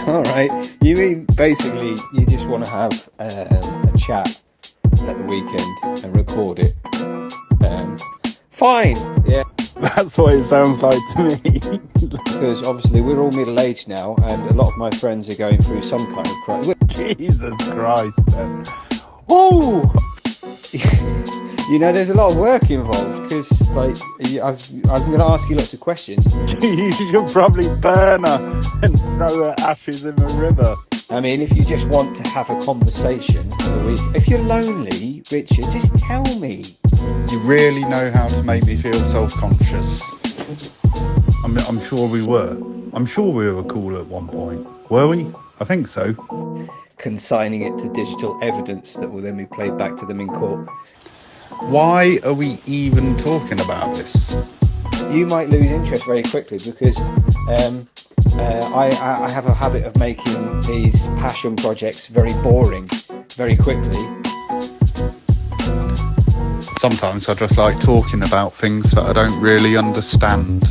All right. You mean basically you just want to have a chat at the weekend and record it? Fine. Yeah. That's what it sounds like to me. Because obviously we're all middle-aged now, and a lot of my friends are going through some kind of crisis. Jesus Christ, man. Oh! You know, there's a lot of work involved because, like, I'm going to ask you lots of questions. You should probably burn her and throw her ashes in the river. I mean, if you just want to have a conversation for the week, if you're lonely, Richard, just tell me. You really know how to make me feel self-conscious. I'm sure we were. I'm sure we were cool at one point. Were we? I think so. Consigning it to digital evidence that will then be played back to them in court. Why are we even talking about this? You might lose interest very quickly because I have a habit of making these passion projects very boring very quickly. Sometimes I just like talking about things that I don't really understand.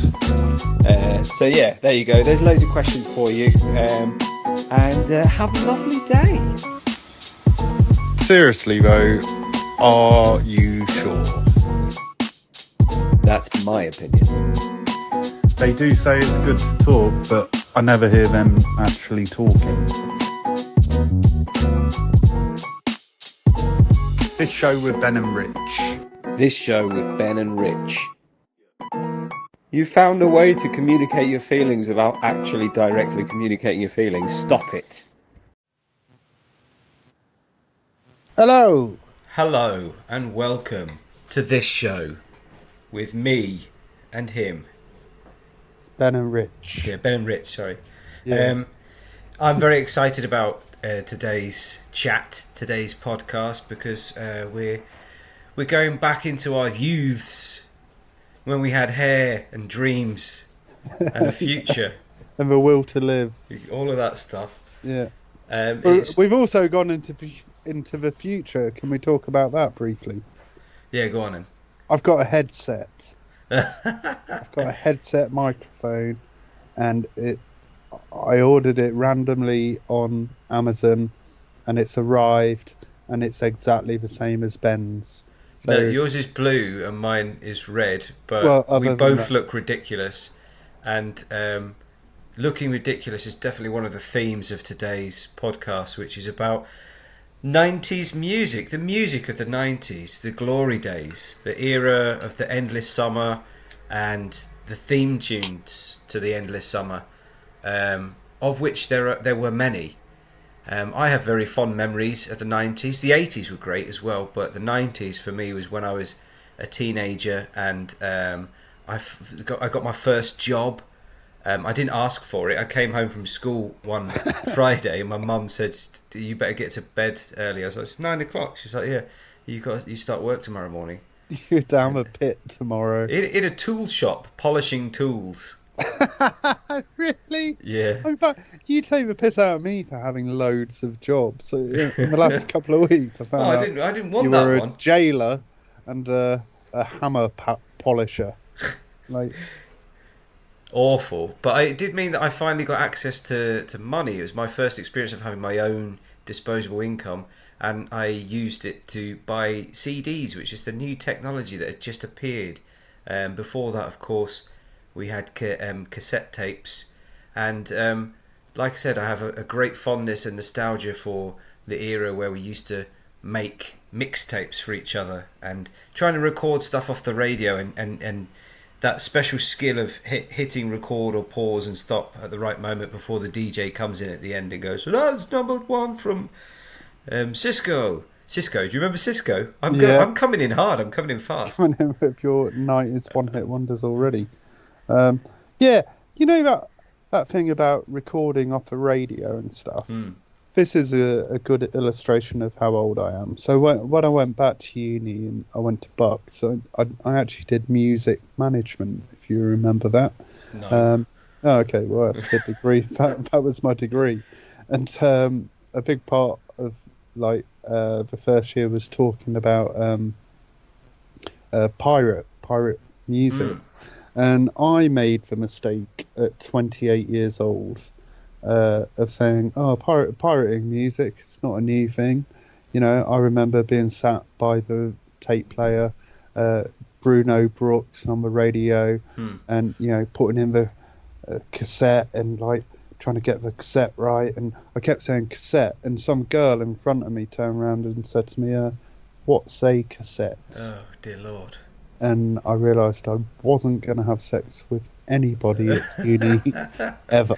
So yeah, there you go. There's loads of questions for you. And have a lovely day. Seriously though, are you sure? That's my opinion. They do say it's good to talk, but I never hear them actually talking. This show with Ben and Rich. This show with Ben and Rich. You found a way to communicate your feelings without actually directly communicating your feelings. Stop it. Hello. Hello and welcome to this show with me and him. It's Ben and Rich. Yeah, Ben and Rich, sorry. Yeah. I'm very excited about today's chat, today's podcast, because we're going back into our youths when we had hair and dreams and a future. And the will to live. All of that stuff. Yeah. We've also gone into the future. Can we talk about that briefly? Yeah, go on then. I've got a headset. I've got a headset microphone, and I ordered it randomly on Amazon, and it's arrived, and it's exactly the same as Ben's. So, no, yours is blue and mine is red, but we both look ridiculous, and looking ridiculous is definitely one of the themes of today's podcast, which is about 90s music, the music of the 90s, the glory days, the era of the Endless Summer and the theme tunes to the Endless Summer, of which there were many. I have very fond memories of the 90s. The 80s were great as well, but the 90s for me was when I was a teenager, and I got my first job. I didn't ask for it. I came home from school one Friday, and my mum said, "You better get to bed early." I was like, "It's 9 o'clock." She's like, "Yeah, you start work tomorrow morning." You're down the pit tomorrow. In a tool shop, polishing tools. Really? Yeah. In fact, you take the piss out of me for having loads of jobs. So in the last couple of weeks, I found out I didn't want you that were one. a jailer and a hammer polisher. Like. Awful, but it did mean that I finally got access to money. It was my first experience of having my own disposable income, and I used it to buy CDs, which is the new technology that had just appeared. Before that, of course, we had cassette tapes, and like I said, I have a great fondness and nostalgia for the era where we used to make mixtapes for each other and trying to record stuff off the radio, and that special skill of hitting record or pause and stop at the right moment before the DJ comes in at the end and goes, "That's number one from Cisco." Cisco, do you remember Cisco? I'm coming in hard. I'm coming in fast. Coming in with your 90s one-hit wonders already. Yeah, you know that thing about recording off the radio and stuff. This is a good illustration of how old I am. So when I went back to uni and I went to Bucks, so I actually did music management, if you remember that. No. Okay, well, that's a good degree. That was my degree. And a big part of the first year was talking about pirate music. And I made the mistake at 28 years old of saying, "Oh, pirating music, it's not a new thing." You know, I remember being sat by the tape player, Bruno Brooks on the radio, and putting in the cassette and like trying to get the cassette right. And I kept saying cassette, and some girl in front of me turned around and said to me, "What say cassettes?" Oh dear Lord! And I realised I wasn't going to have sex with anybody at uni ever.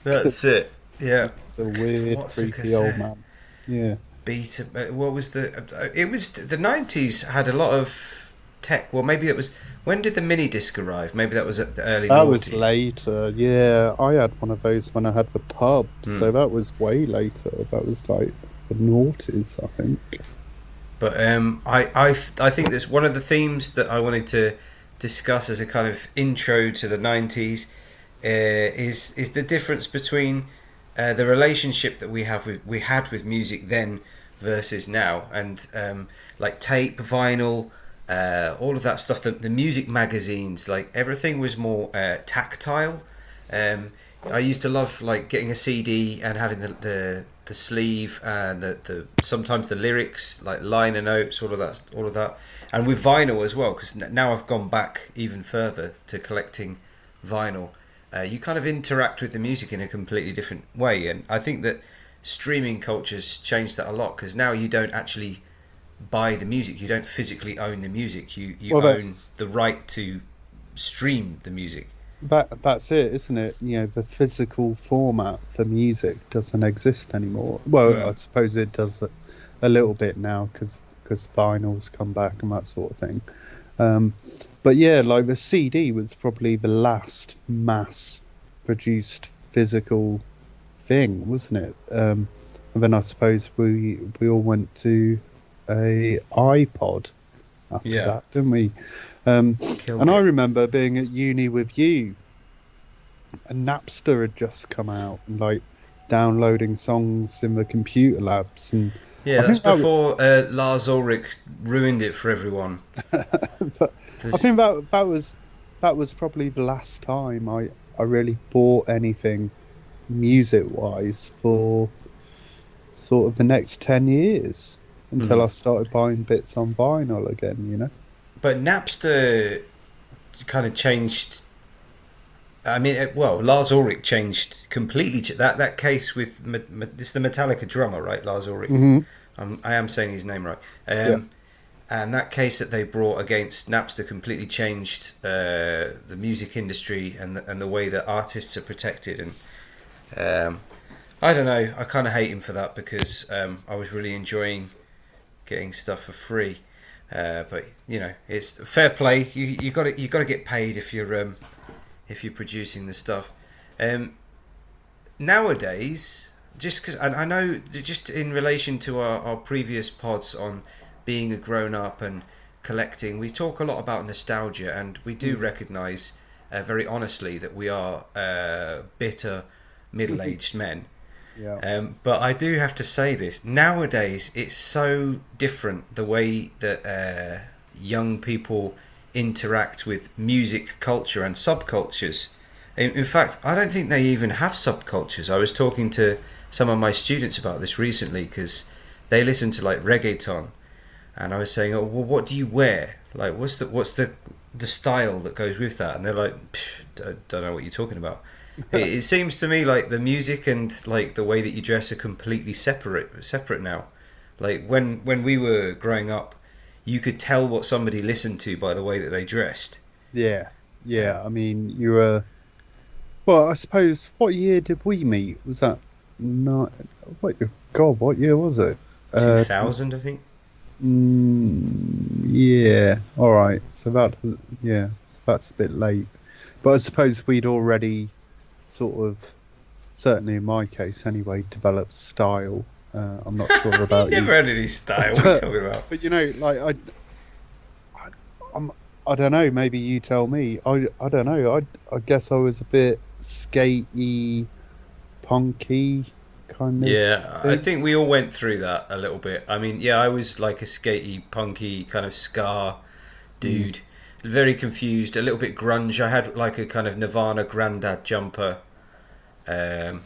That's it. Yeah. It's a weird, creepy old man. Yeah. Beta. What was the? It was the 90s had a lot of tech. Well, maybe it was. When did the mini disc arrive? Maybe that was at the early. That was later. Yeah, I had one of those when I had the pub. So that was way later. That was like the noughties, I think. But I think that's one of the themes that I wanted to discuss as a kind of intro to the 90s is the difference between the relationship that we had with music then versus now, and like tape, vinyl, all of that stuff. The music magazines, like everything was more tactile. I used to love like getting a CD and having the sleeve and the sometimes the lyrics, like liner notes, all of that, and with vinyl as well, because now I've gone back even further to collecting vinyl. You kind of interact with the music in a completely different way, and I think that streaming culture's changed that a lot, because now you don't actually buy the music, you don't physically own the music, you own the right to stream the music. That's it, isn't it? The physical format for music doesn't exist anymore. Well, I suppose it does a little bit now because vinyl's come back and that sort of thing. But yeah, like the CD was probably the last mass-produced physical thing, wasn't it? And then I suppose we all went to a iPod after that, didn't we? And I remember being at uni with you, and Napster had just come out, and like downloading songs in the computer labs. And that's before Lars Ulrich ruined it for everyone. But I think that was probably the last time I really bought anything music wise for sort of the next 10 years until I started buying bits on vinyl again, But Napster kind of changed. I mean, Lars Ulrich changed completely. That case with it's the Metallica drummer, right? Lars Ulrich. I am saying his name right. And that case that they brought against Napster completely changed the music industry and the way that artists are protected. And I don't know. I kind of hate him for that, because I was really enjoying getting stuff for free. But it's fair play. You got to get paid if you're producing the stuff. Nowadays, just because I know, just in relation to our previous pods on being a grown up and collecting, we talk a lot about nostalgia, and we do recognise very honestly that we are bitter middle-aged men. Yeah. But I do have to say this. Nowadays, it's so different the way that young people interact with music culture and subcultures. In fact, I don't think they even have subcultures. I was talking to some of my students about this recently, because they listen to like reggaeton, and I was saying, "Oh, well, what do you wear? Like, what's the style that goes with that?" And they're like, "I don't know what you're talking about." It seems to me like the music and like the way that you dress are completely separate now. Like when we were growing up, you could tell what somebody listened to by the way that they dressed. Yeah. I mean, you were. Well, I suppose. What year did we meet? Was that not? What year was it? 2000, I think. Yeah. All right. So that's a bit late. But I suppose we'd already sort of, certainly in my case anyway, developed style. I'm not sure about you. Never had any style. What are you talking about? But like I don't know. Maybe you tell me. I don't know. I guess I was a bit skatey, punky kind of. Yeah, I think we all went through that a little bit. I mean, I was like a skatey, punky kind of ska dude. very confused, a little bit grunge. I had like a kind of Nirvana Grandad jumper that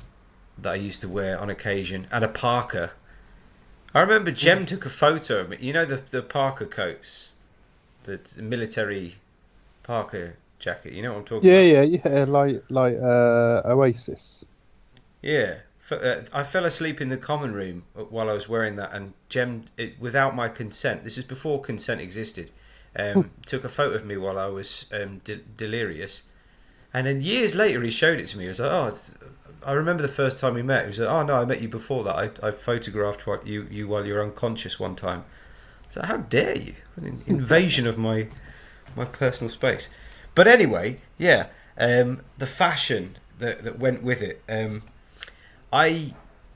I used to wear on occasion, and a parka. I remember Jem took a photo of me. You know the parka coats, the military parka jacket. You know what I'm talking about? Yeah. Like Oasis. Yeah. I fell asleep in the common room while I was wearing that, and Jem, without my consent, this is before consent existed, took a photo of me while I was delirious. And then years later, he showed it to me. He was like, "Oh, I remember the first time we met." He was like, "Oh no, I met you before that. I photographed you while you were unconscious one time." So how dare you? An invasion of my personal space. But anyway, yeah, the fashion that went with it.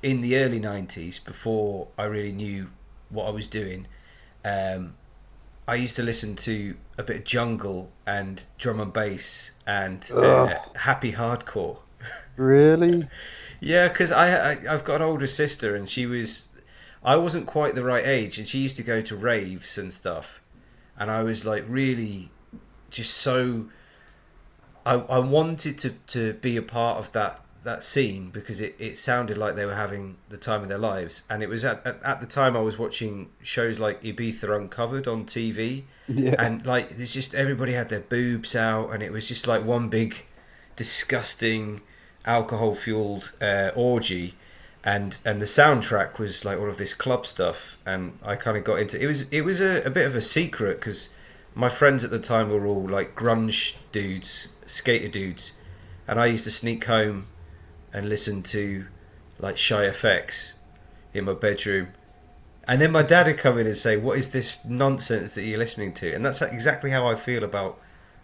In the early 90s, before I really knew what I was doing, I used to listen to a bit of jungle and drum and bass and happy hardcore. Really? Yeah, because I've got an older sister, and I wasn't quite the right age, and she used to go to raves and stuff, and I was like really just so I wanted to be a part of that scene, because it sounded like they were having the time of their lives. And it was at the time I was watching shows like Ibiza Uncovered on TV, and like there's just everybody had their boobs out, and it was just like one big disgusting alcohol fueled orgy, and the soundtrack was like all of this club stuff, and I kind of got into it was a bit of a secret, because my friends at the time were all like grunge dudes, skater dudes, and I used to sneak home and listen to like Shy FX in my bedroom, and then my dad would come in and say, "What is this nonsense that you're listening to?" And that's exactly how I feel about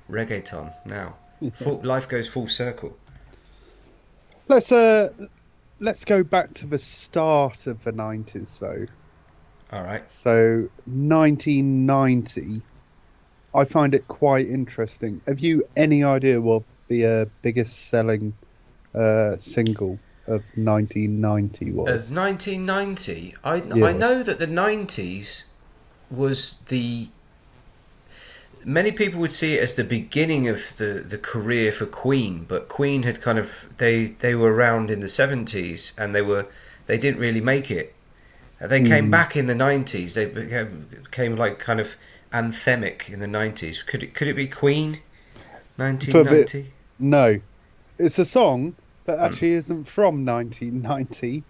reggaeton now. Life goes full circle. Let's go back to the start of the 90s though. All right. So 1990, I find it quite interesting. Have you any idea what the biggest selling single of 1990 was? 1990. I know that the 90s was the. Many people would see it as the beginning of the career for Queen, but Queen had kind of they were around in the 70s, and they didn't really make it. They came back in the 90s. They became like kind of anthemic in the 90s. Could it be Queen? 1990? No, it's a song that actually isn't from 1990.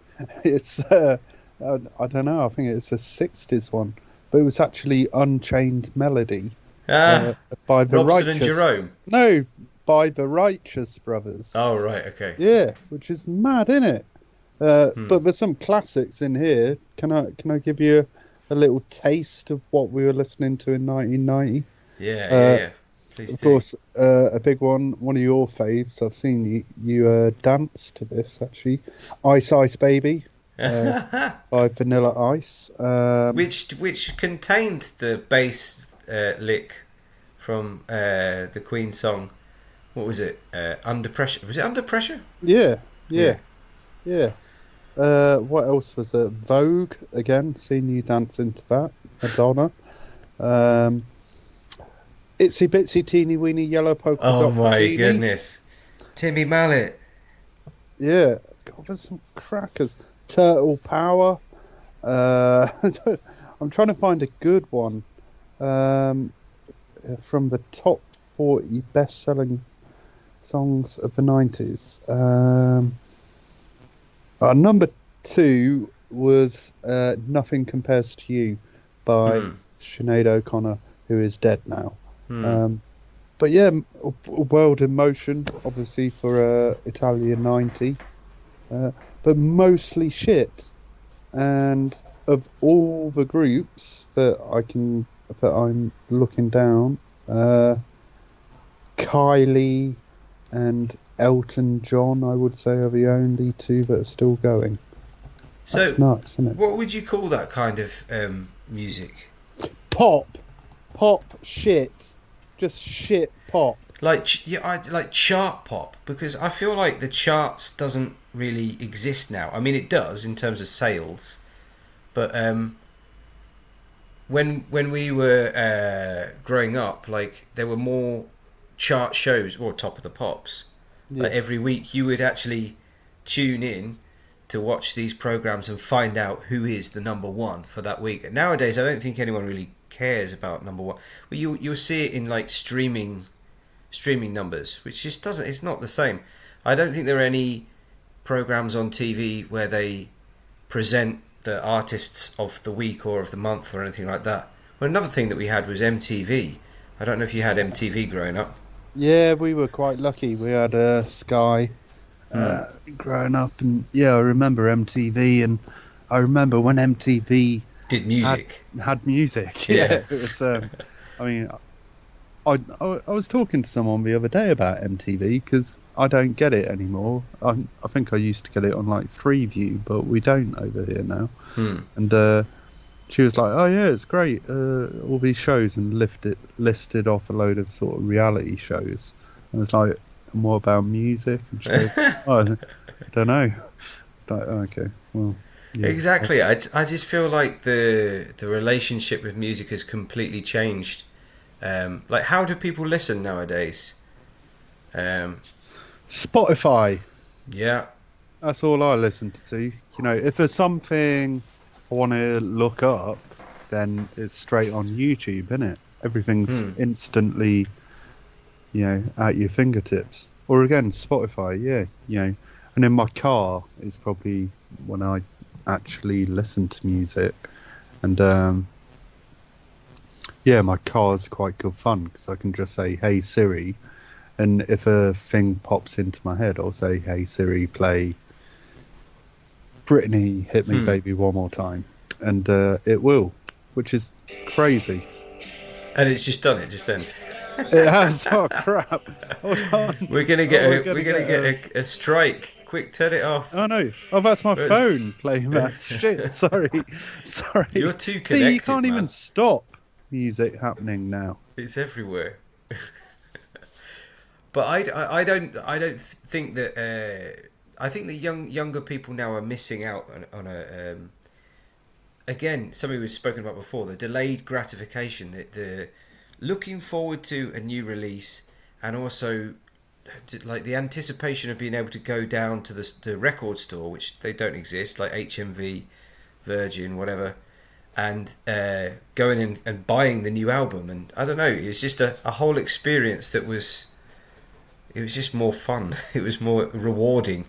It's I don't know. I think it's a 60s one, but it was actually Unchained Melody by the Robson Righteous. and Jerome. No, by the Righteous Brothers. Oh right, okay. Yeah, which is mad, isn't it? But there's some classics in here. Can I give you a little taste of what we were listening to in 1990? Yeah. Please of course, a big one of your faves. I've seen you dance to this actually. Ice Ice Baby by Vanilla Ice, which contained the bass lick from the Queen song. What was it? Under Pressure. Was it Under Pressure? Yeah. What else was it? Vogue again. Seen you dancing to that. Madonna. Itsy Bitsy Teeny Weeny Yellow Polka Dot. Oh my goodness. Timmy Mallet. Yeah. God, there's some crackers. Turtle Power. I'm trying to find a good one from the top 40 best-selling songs of the 90s. Number 2 was Nothing Compares to You by Sinead O'Connor, who is dead now. But yeah, World in Motion, obviously for Italia 90, but mostly shit. And of all the groups that I'm looking down, Kylie and Elton John, I would say, are the only two that are still going. That's so nuts, isn't it? What would you call that kind of music? Pop shit, just shit pop. I like chart pop, because I feel like the charts doesn't really exist now. I mean, it does in terms of sales, but when we were growing up, like there were more chart shows or Top of the Pops. Yeah. Like every week, you would actually tune in to watch these programs and find out who is the number one for that week. Nowadays, I don't think anyone really cares about number one. Well, you'll see it in like streaming numbers, which just doesn't. It's not the same. I don't think there are any programs on TV where they present the artists of the week or of the month or anything like that. Well, another thing that we had was MTV. I don't know if you had MTV growing up. Yeah, we were quite lucky. We had Sky growing up, and I remember MTV, and I remember when MTV did music. Had music. Yeah, it was. I mean, I was talking to someone the other day about MTV because I don't get it anymore. I think I used to get it on like Freeview, but we don't over here now. And she was like, "Oh yeah, it's great. All these shows," and listed off a load of sort of reality shows. And it's like, and what about music? And she goes, "Oh, I don't know." It's like, oh, okay, well. Yeah. Exactly. I just feel like the relationship with music has completely changed. Like, how do people listen nowadays? Spotify. Yeah. That's all I listen to. You know, if there's something I want to look up, then it's straight on YouTube, isn't it? Everything's instantly, at your fingertips. Or again, Spotify, And in my car is probably when I actually listen to music. And, my car's quite good fun because I can just say, "Hey Siri," and if a thing pops into my head, I'll say, "Hey Siri, play Britney, Hit Me Baby One More Time," and it will, which is crazy. And it's just done it just then. It has. Oh crap! Hold on. We're gonna get a strike. Quick, turn it off. Oh no! Oh, that's my phone playing that shit. Sorry. You're too connected. See, you can't even stop music happening now. It's everywhere. But I don't think that. I think that younger people now are missing out on a. Again, something we've spoken about before: the delayed gratification, the looking forward to a new release, and also like the anticipation of being able to go down to the record store, which they don't exist, like HMV, Virgin, whatever, and going in and buying the new album. And I don't know, it was just a whole experience that was. It was just more fun. It was more rewarding.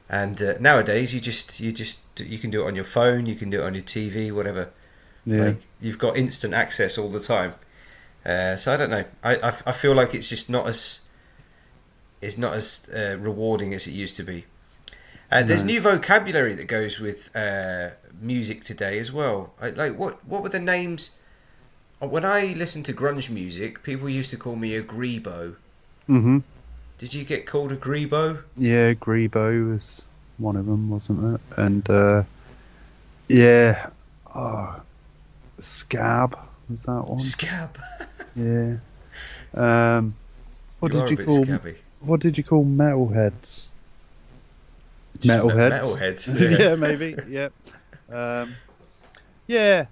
And nowadays, you can do it on your phone, you can do it on your TV, whatever. Yeah. Like, you've got instant access all the time. So I don't know. I feel like it's just not as rewarding as it used to be. There's new vocabulary that goes with music today as well. Like what were the names? When I listened to grunge music, people used to call me a grebo. Mm-hmm. Did you get called a grebo? Yeah, grebo was one of them, wasn't it? And scab was that one? Scab. Yeah. What did you call metalheads? Metalheads. Yeah. Yeah, maybe. Yeah.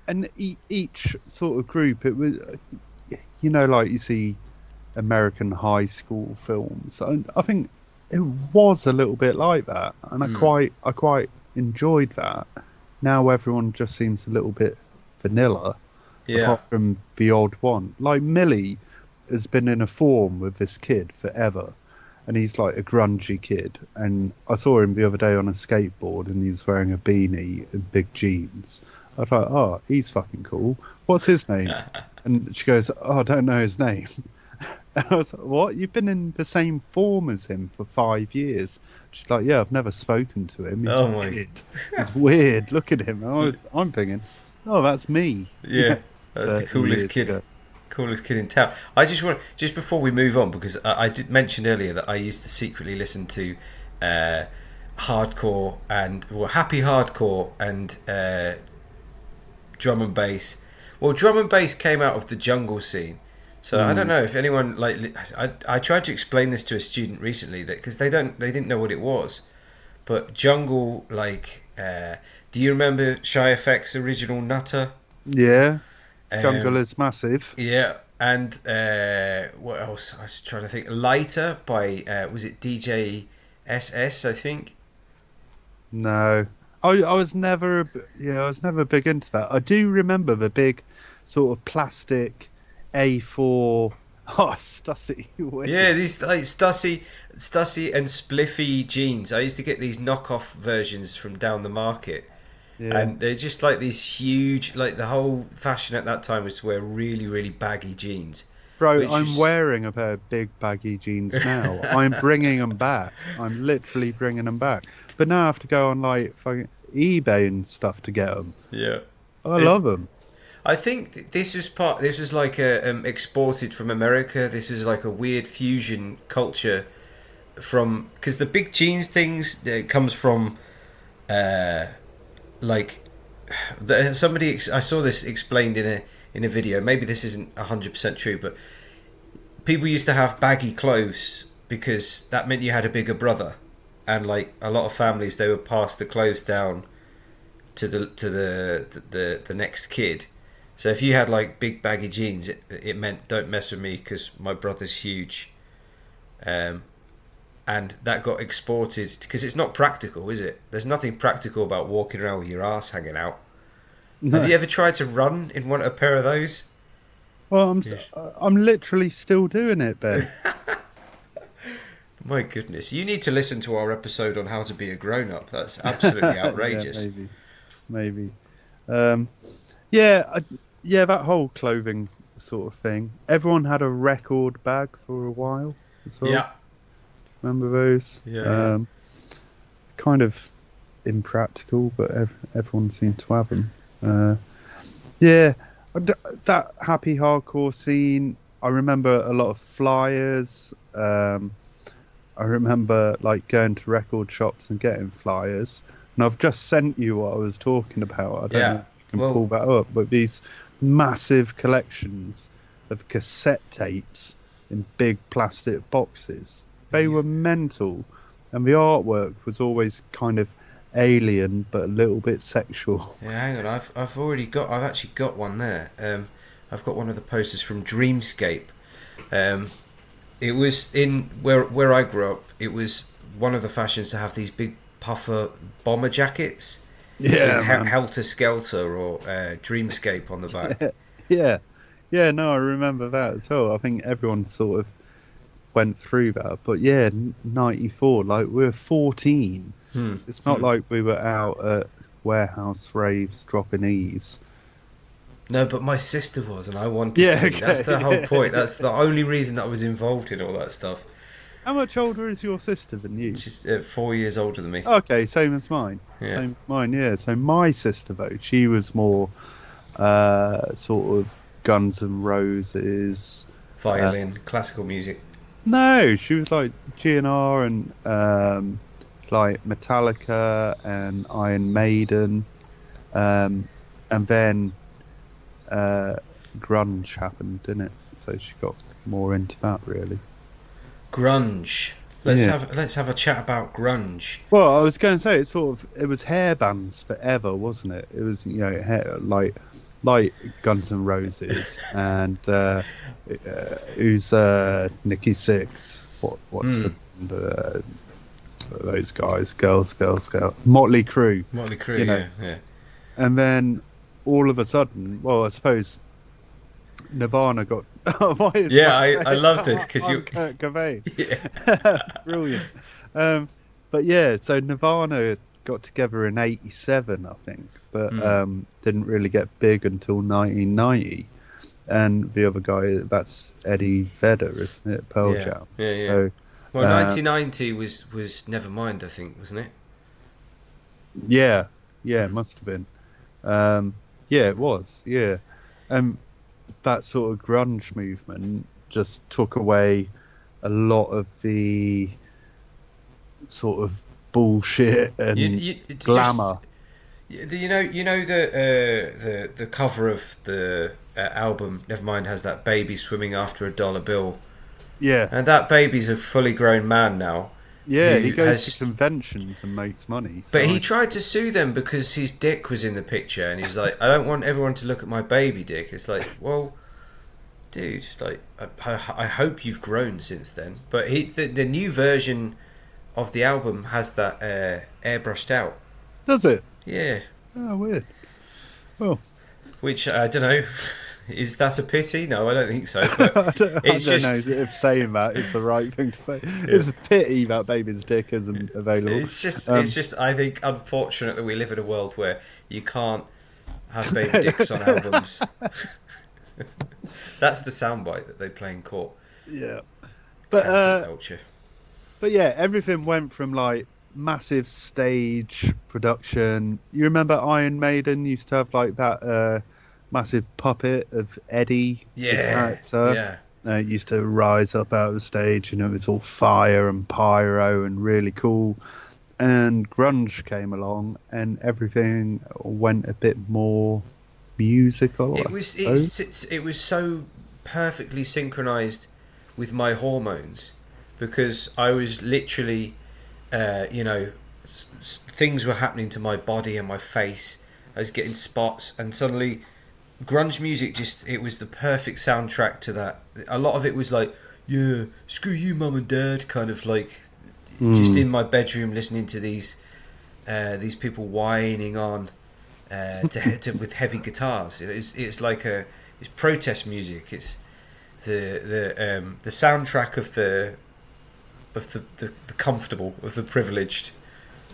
And each sort of group, it was, like you see American high school films. I think it was a little bit like that, and I quite enjoyed that. Now everyone just seems a little bit vanilla, apart from the odd one. Like Millie has been in a form with this kid forever, and he's like a grungy kid. And I saw him the other day on a skateboard, and he was wearing a beanie and big jeans. I was like, "Oh, he's fucking cool. What's his name?" And she goes, "Oh, I don't know his name." And I was like, "What? You've been in the same form as him for 5 years?" She's like, "Yeah, I've never spoken to him. He's weird. He's weird. Look at him." I'm thinking, "Oh, that's me." Yeah, that's the coolest kid. Ago. Coolest kid in town. I just before we move on, because I did mention earlier that I used to secretly listen to hardcore and happy hardcore and drum and bass. Well, drum and bass came out of the jungle scene. So I don't know if anyone I tried to explain this to a student recently that because they didn't know what it was, but jungle do you remember Shy FX original Nutter? Yeah, Jungle is massive. Yeah, and what else? I was trying to think. Lighter by was it DJ SS? I think. No, I was never, I was never big into that. I do remember the big sort of plastic A4. Oh, Stussy. Yeah, these like Stussy and Spliffy jeans. I used to get these knockoff versions from down the market, Yeah. and they're just like these huge. Like the whole fashion at that time was to wear really, really baggy jeans, Bro, which I'm is wearing a pair of big baggy jeans now. I'm bringing them back. I'm literally bringing them back. But now I have to go on like fucking eBay and stuff to get them. yeah. I love them. I think this was part. This was like a exported from America. This is like a weird fusion culture from because the big jeans things comes from like somebody. I saw this explained in a video. Maybe this isn't 100% true, but people used to have baggy clothes because that meant you had a bigger brother, and like a lot of families, they would pass the clothes down to the next kid. So if you had like big baggy jeans, it meant don't mess with me because my brother's huge, and that got exported because it's not practical, is it? There's nothing practical about walking around with your ass hanging out. No. Have you ever tried to run in a pair of those? Well, I'm literally still doing it, Ben. My goodness, you need to listen to our episode on how to be a grown-up. That's absolutely outrageous. Yeah, maybe. Yeah, that whole clothing sort of thing. Everyone had a record bag for a while as well. Yeah. Remember those? Yeah. Kind of impractical, but everyone seemed to have them. Yeah, that happy hardcore scene. I remember a lot of flyers. I remember like going to record shops and getting flyers. And I've just sent you what I was talking about. I don't know if you can pull that up, but these massive collections of cassette tapes in big plastic boxes. They were mental, and the artwork was always kind of alien but a little bit sexual. Yeah, hang on. I've actually got one there. I've got one of the posters from Dreamscape. It was in where I grew up. It was one of the fashions to have these big puffer bomber jackets. Yeah, Helter Skelter or Dreamscape on the back. Yeah. No, I remember that as well. I think everyone sort of went through that. But yeah, 94. Like we were 14. It's not like we were out at warehouse raves dropping E's. No, but my sister was, and I wanted to be. Okay, that's the whole point. That's the only reason that I was involved in all that stuff. How much older is your sister than you? She's 4 years older than me. Okay, same as mine. Same as mine, yeah. So my sister, though, she was more sort of Guns N' Roses. Violin, classical music. No, she was like GNR and like Metallica and Iron Maiden. And then grunge happened, didn't it? So she got more into that, really. Grunge. Let's have a chat about grunge. Well, I was going to say it was hair bands forever, wasn't it? It was hair, like Guns N' Roses and who's Nikki Sixx? What's those guys? Girls. Motley Crue. Yeah. And then all of a sudden, well, I suppose Nirvana got. I love this because you. Kurt Cobain. Yeah. Brilliant. But yeah, so Nirvana got together in '87, I think, but didn't really get big until 1990. And the other guy, that's Eddie Vedder, isn't it? Pearl Jam. Yeah. So, well, 1990 was Nevermind, I think, wasn't it? Yeah, it must have been. Yeah, it was. Yeah, that sort of grunge movement just took away a lot of the sort of bullshit and glamour. You know the cover of the album Nevermind has that baby swimming after a dollar bill. Yeah, and that baby's a fully grown man now, Yeah, he who goes to has. conventions and makes money. But So he tried to sue them because his dick was in the picture, and he's like, "I don't want everyone to look at my baby dick." It's like, well, dude, like, I hope you've grown since then. But the new version of the album has that airbrushed out. does it? Yeah. Oh, weird. Well, Which I don't know. Is that a pity? No, I don't think so. But I don't it's know just, if saying that is the right thing to say. yeah. It's a pity that baby's dick isn't available. It's just. I think unfortunate that we live in a world where you can't have baby dicks on albums. That's the soundbite that they play in court. Yeah, Cancel but culture. but yeah, everything went from like massive stage production. You remember Iron Maiden used to have like that massive puppet of Eddie, the Yeah, character. yeah. It used to rise up out of the stage, and it was all fire and pyro and really cool. And grunge came along, and everything went a bit more musical. It I was suppose. it was so perfectly synchronized with my hormones because I was literally, things were happening to my body and my face. I was getting spots, and suddenly grunge music it was the perfect soundtrack to that. A lot of it was like, yeah, screw you, mum and dad, kind of like just in my bedroom listening to these people whining on with heavy guitars. It's like it's protest music. It's the soundtrack of the comfortable, of the privileged.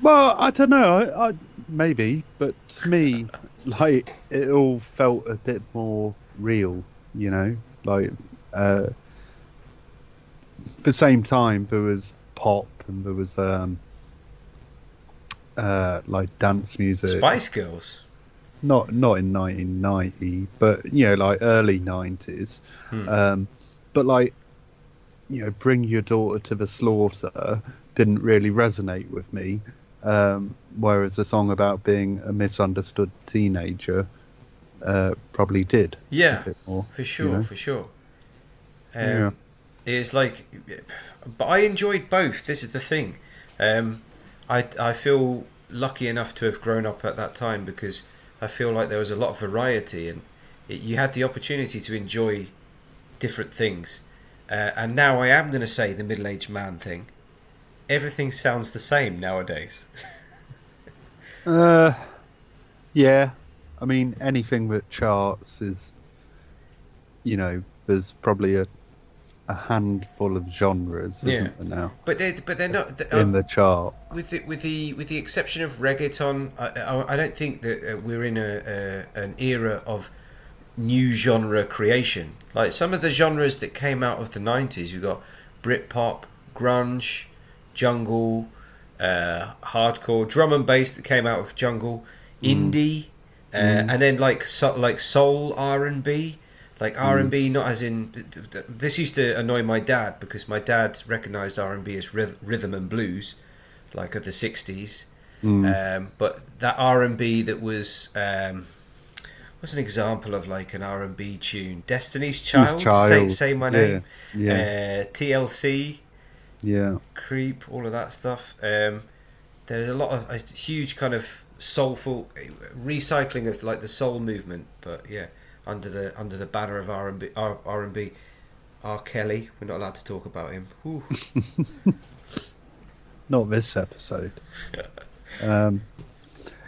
Well, I don't know. I maybe, but to me, like it all felt a bit more real. You know, like at the same time there was pop and there was like dance music. Spice Girls. Not in 1990, but you know, like early 90s. But like, you know, Bring Your Daughter to the Slaughter didn't really resonate with me. Whereas a song about being a misunderstood teenager probably did. Yeah, a bit more, for sure, you know? for sure. Yeah. It's like, but I enjoyed both. This is the thing. I feel lucky enough to have grown up at that time because I feel like there was a lot of variety and you had the opportunity to enjoy different things. And now I am going to say the middle-aged man thing. Everything sounds the same nowadays. Yeah. I mean, anything that charts is, you know, there's probably a handful of genres, isn't there now? But they're not in the chart. With the exception of reggaeton, I don't think that we're in an era of new genre creation. Like some of the genres that came out of the 90s, you've got Britpop, grunge, jungle, hardcore, drum and bass that came out of jungle, indie, and then like soul R&B. Like R&B, not as in... This used to annoy my dad because my dad recognised R&B as rhythm and blues, like of the 60s. But that R&B that was... what's an example of like an R&B tune? Destiny's Child? Say My Name. Yeah. TLC. Yeah. Creep, all of that stuff. There's a huge kind of soulful recycling of like the soul movement, but yeah, under the banner of R&B. R. Kelly, we're not allowed to talk about him. Not this episode.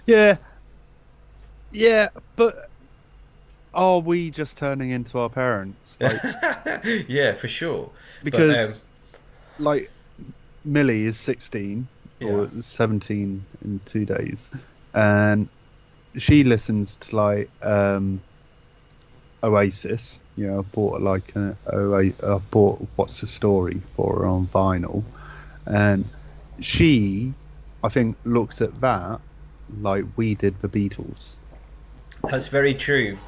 Yeah, but are we just turning into our parents? Like, yeah, for sure. Because like Millie is 16 or 17 in 2 days, and she listens to like Oasis. You know, I bought What's the Story for her on vinyl, and she, I think, looks at that like we did the Beatles. That's very true.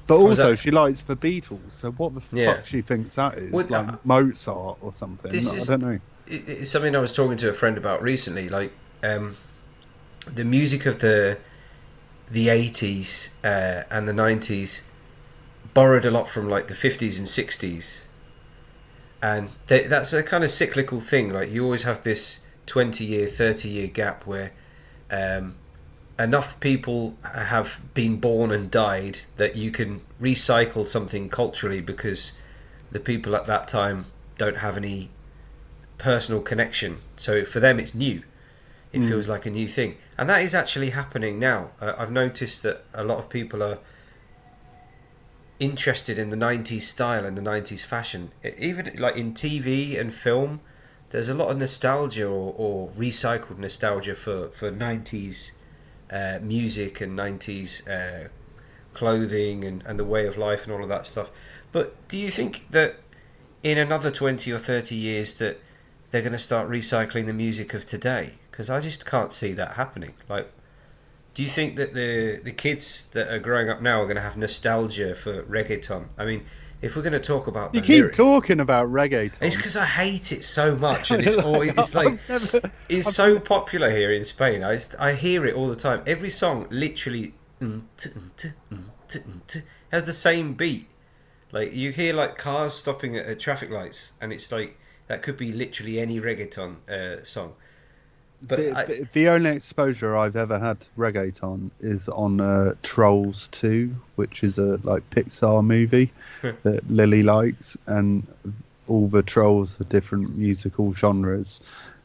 But also, she likes the Beatles, so what the fuck she thinks that is? Well, like Mozart or something? I don't know. It's something I was talking to a friend about recently. Like, the music of the 80s and the 90s borrowed a lot from like the 50s and 60s, and that's a kind of cyclical thing. Like you always have this 20-year, 30-year gap where enough people have been born and died that you can recycle something culturally because the people at that time don't have any personal connection. So for them, it's new. It feels like a new thing. And that is actually happening now. I've noticed that a lot of people are interested in the 90s style and the 90s fashion. Even like in TV and film, there's a lot of nostalgia or recycled nostalgia for 90s music and 90s clothing and the way of life and all of that stuff. But do you think that in another 20 or 30 years that they're going to start recycling the music of today? Because I just can't see that happening. Like, do you think that the kids that are growing up now are going to have nostalgia for reggaeton? I mean, if we're going to talk about the keep talking about reggaeton. It's because I hate it so much, and it's so popular here in Spain. I hear it all the time. Every song literally has the same beat. Like you hear like cars stopping at traffic lights, and it's like that could be literally any reggaeton song. But the only exposure I've ever had to reggaeton is on Trolls 2, which is a Pixar movie that Lily likes, and all the trolls are different musical genres,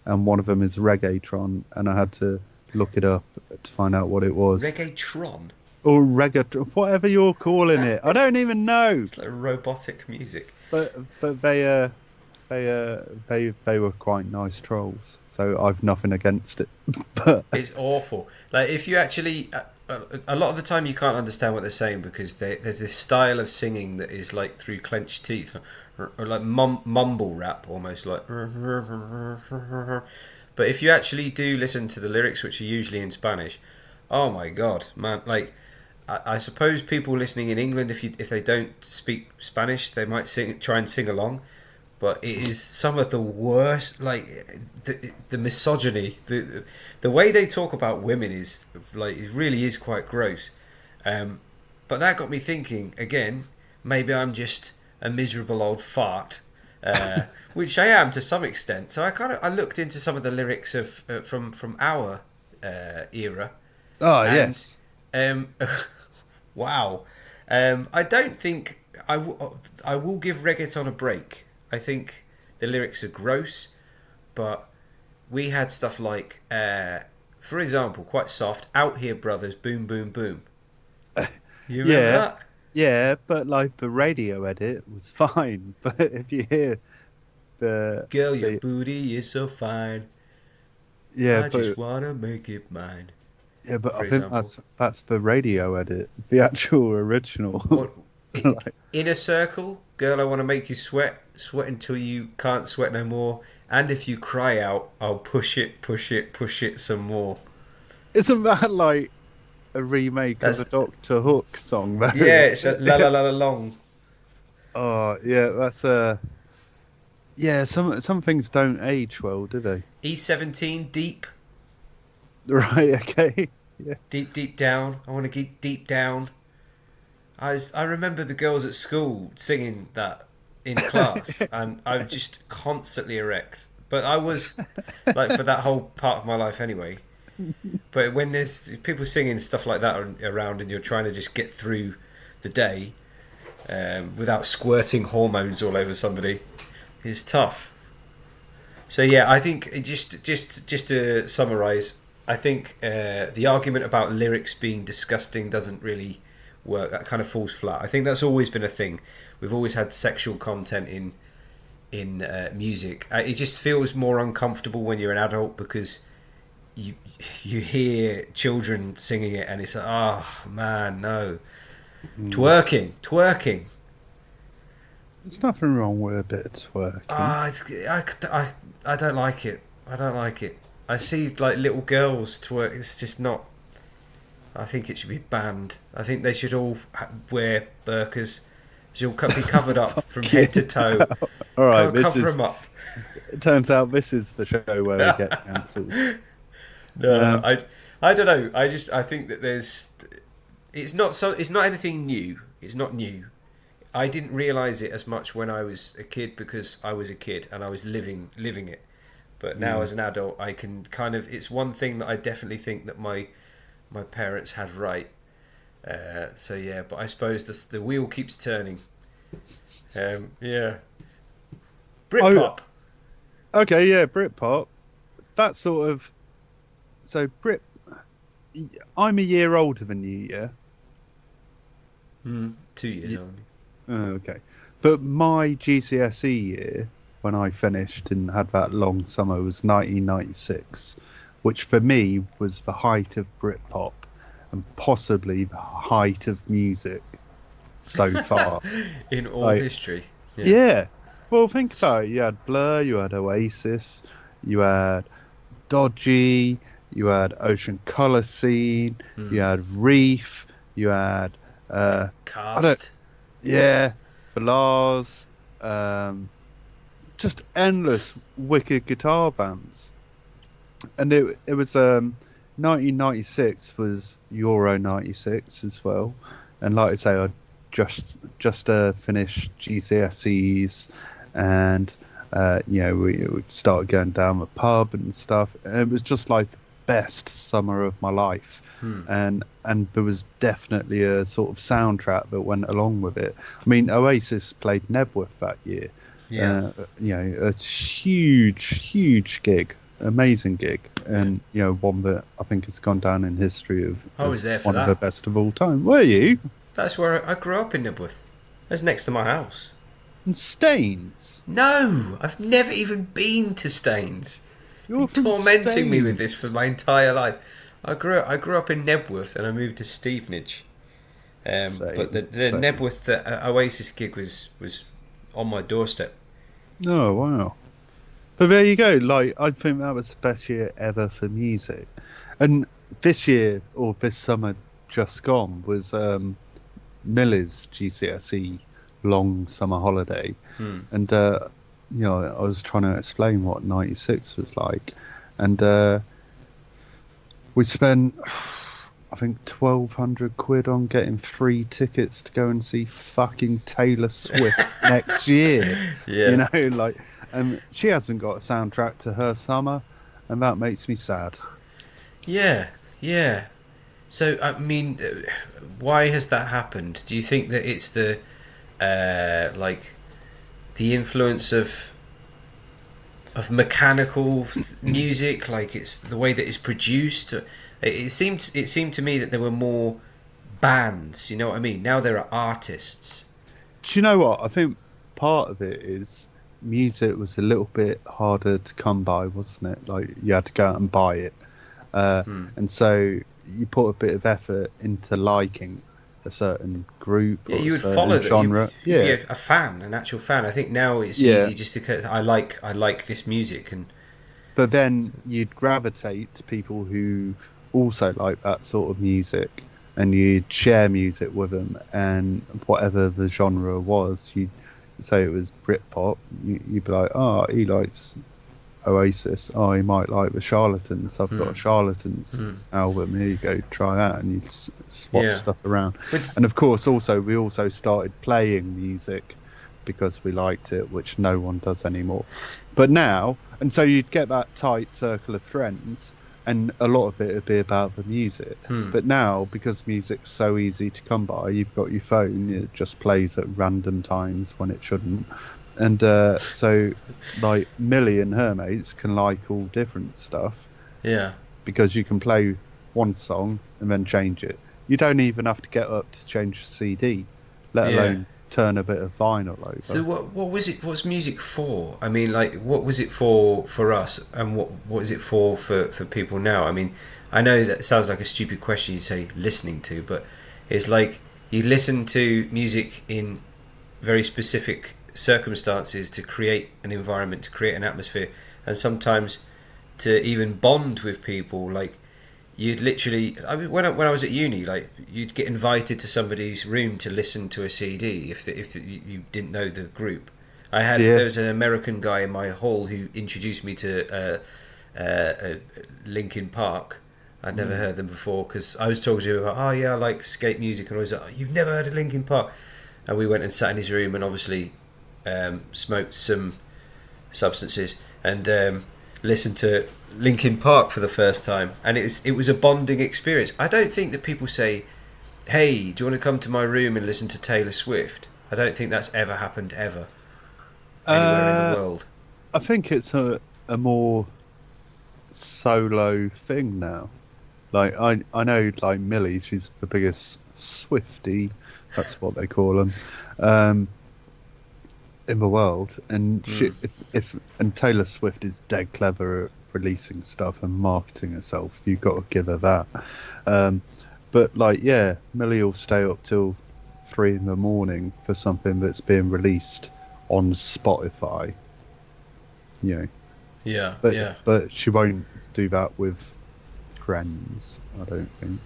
and one of them is reggaeton, and I had to look it up to find out what it was. Reggaeton? Or reggaeton, whatever you're calling it. I don't even know. It's like robotic music. But they were quite nice trolls, so I've nothing against it. But it's awful. Like if you actually, a lot of the time you can't understand what they're saying because there's this style of singing that is like through clenched teeth, or like mumble rap almost like. But if you actually do listen to the lyrics, which are usually in Spanish, oh my god, man! Like I suppose people listening in England, if they don't speak Spanish, they might try and sing along. But it is some of the worst, like the misogyny, the way they talk about women is like it really is quite gross. But that got me thinking again. Maybe I'm just a miserable old fart, which I am to some extent. So I looked into some of the lyrics of from our era. Oh yes. Wow. I don't think I will give reggaeton a break. I think the lyrics are gross, but we had stuff like, for example, quite soft, Out Here Brothers, Boom Boom Boom. You remember that? Yeah, but like the radio edit was fine. But if you hear the... Girl, your booty is so fine. Yeah, I just want to make it mine. Yeah, but I think that's the radio edit. The actual original. Inner Circle, Girl, I want to make you sweat until you can't sweat no more. And if you cry out, I'll push it some more. Isn't that like a remake of a Doctor Hook song? Though? Yeah, it's a La La La La Long. Oh, yeah, that's yeah, some things don't age well, do they? E17, Deep. Right, okay. Yeah. Deep down. I want to get deep down. I remember the girls at school singing that in class, and I was just constantly erect. But I was like for that whole part of my life anyway. But when there's people singing stuff like that around, and you're trying to just get through the day without squirting hormones all over somebody, it's tough. So yeah, I think just to summarise, I think the argument about lyrics being disgusting doesn't really work. That kind of falls flat. I think that's always been a thing. We've always had sexual content in music. It just feels more uncomfortable when you're an adult because you hear children singing it and it's like, oh man, no. Twerking. There's nothing wrong with a bit of twerking. I don't like it. I see like little girls twerk. It's just not. I think it should be banned. I think they should all wear burqas. Should all be covered up from head to toe. All right, cover them up. It turns out this is the show where we get cancelled. No, I don't know. I think that it's not anything new. It's not new. I didn't realise it as much when I was a kid because I was a kid and I was living it. But now as an adult, I can kind of... It's one thing that I definitely think that my parents had right. So yeah, but I suppose the wheel keeps turning. Yeah. Britpop. Okay, yeah, Britpop. That sort of... So I'm a year older than you, yeah? 2 years older. Okay. But my GCSE year, when I finished and had that long summer, was 1996, which for me was the height of Britpop and possibly the height of music so far. In all history. Yeah. Well, think about it. You had Blur, you had Oasis, you had Dodgy, you had Ocean Colour Scene, you had Reef, you had... Cast. Belars, just endless wicked guitar bands. And it was 1996 was Euro 96 as well. And like I say, I just finished GCSEs, and we started going down the pub and stuff. And it was just like the best summer of my life. And there was definitely a sort of soundtrack that went along with it. I mean, Oasis played Nebworth that year. A huge gig, amazing gig, and one that I think has gone down in history of one of the best of all time. Were you? That's where I grew up, in Nebworth. That's next to my house. And Staines? No, I've never even been to Staines. You're tormenting Staines. me with this for my entire life. I grew up in Nebworth and I moved to Stevenage. But the Nebworth Oasis gig was on my doorstep. Oh, wow. But there you go. Like, I think that was the best year ever for music. And this year, or this summer just gone, was Miller's GCSE long summer holiday. And, I was trying to explain what 96 was like. And we spent, I think, 1,200 quid on getting 3 tickets to go and see fucking Taylor Swift next year. Yeah. And she hasn't got a soundtrack to her summer, and that makes me sad. Yeah. So, I mean, why has that happened? Do you think that it's the influence of mechanical music, like it's the way that it's produced? It seemed to me that there were more bands, you know what I mean? Now there are artists. Do you know what? I think part of it is music was a little bit harder to come by, wasn't it? Like, you had to go out and buy it. And so you put a bit of effort into liking a certain group or you would a certain follow genre. You'd be a fan, an actual fan. I think now it's easy just to I like this music, but then you'd gravitate to people who also like that sort of music, and you'd share music with them, and whatever the genre was, you'd say it was Britpop, you'd be like, oh, he likes Oasis, oh, he might like the Charlatans, I've got a Charlatans album, here you go, try that, and you'd swap stuff around. And of course we also started playing music because we liked it, which no one does anymore. But now, and so you'd get that tight circle of friends, and a lot of it would be about the music. But now, because music's so easy to come by, you've got your phone, it just plays at random times when it shouldn't. And so, like, Millie and her mates can like all different stuff. Yeah. Because you can play one song and then change it. You don't even have to get up to change the CD, let alone turn a bit of vinyl over. So what was it? What's music for? I mean, like, what was it for us, and what is it for people now? I mean, I know that sounds like a stupid question. You'd say listening to, but it's like you listen to music in very specific circumstances to create an environment, to create an atmosphere, and sometimes to even bond with people. Like, you'd literally, I mean, when I was at uni, like, you'd get invited to somebody's room to listen to a CD if you didn't know the group. There was an American guy in my hall who introduced me to Linkin Park. I'd never heard them before, because I was talking to him about, I like skate music, and I was like, you've never heard of Linkin Park? And we went and sat in his room and obviously smoked some substances, and listen to Linkin Park for the first time, and it was a bonding experience. I don't think that people say, "Hey, do you want to come to my room and listen to Taylor Swift?" I don't think that's ever happened ever anywhere in the world. I think it's a more solo thing now. Like I know, like Millie, she's the biggest Swiftie, that's what they call them, in the world, and and Taylor Swift is dead clever at releasing stuff and marketing herself. You've got to give her that. But like, yeah, Millie will stay up till 3 a.m. for something that's being released on Spotify. You know. Yeah. But she won't do that with friends, I don't think.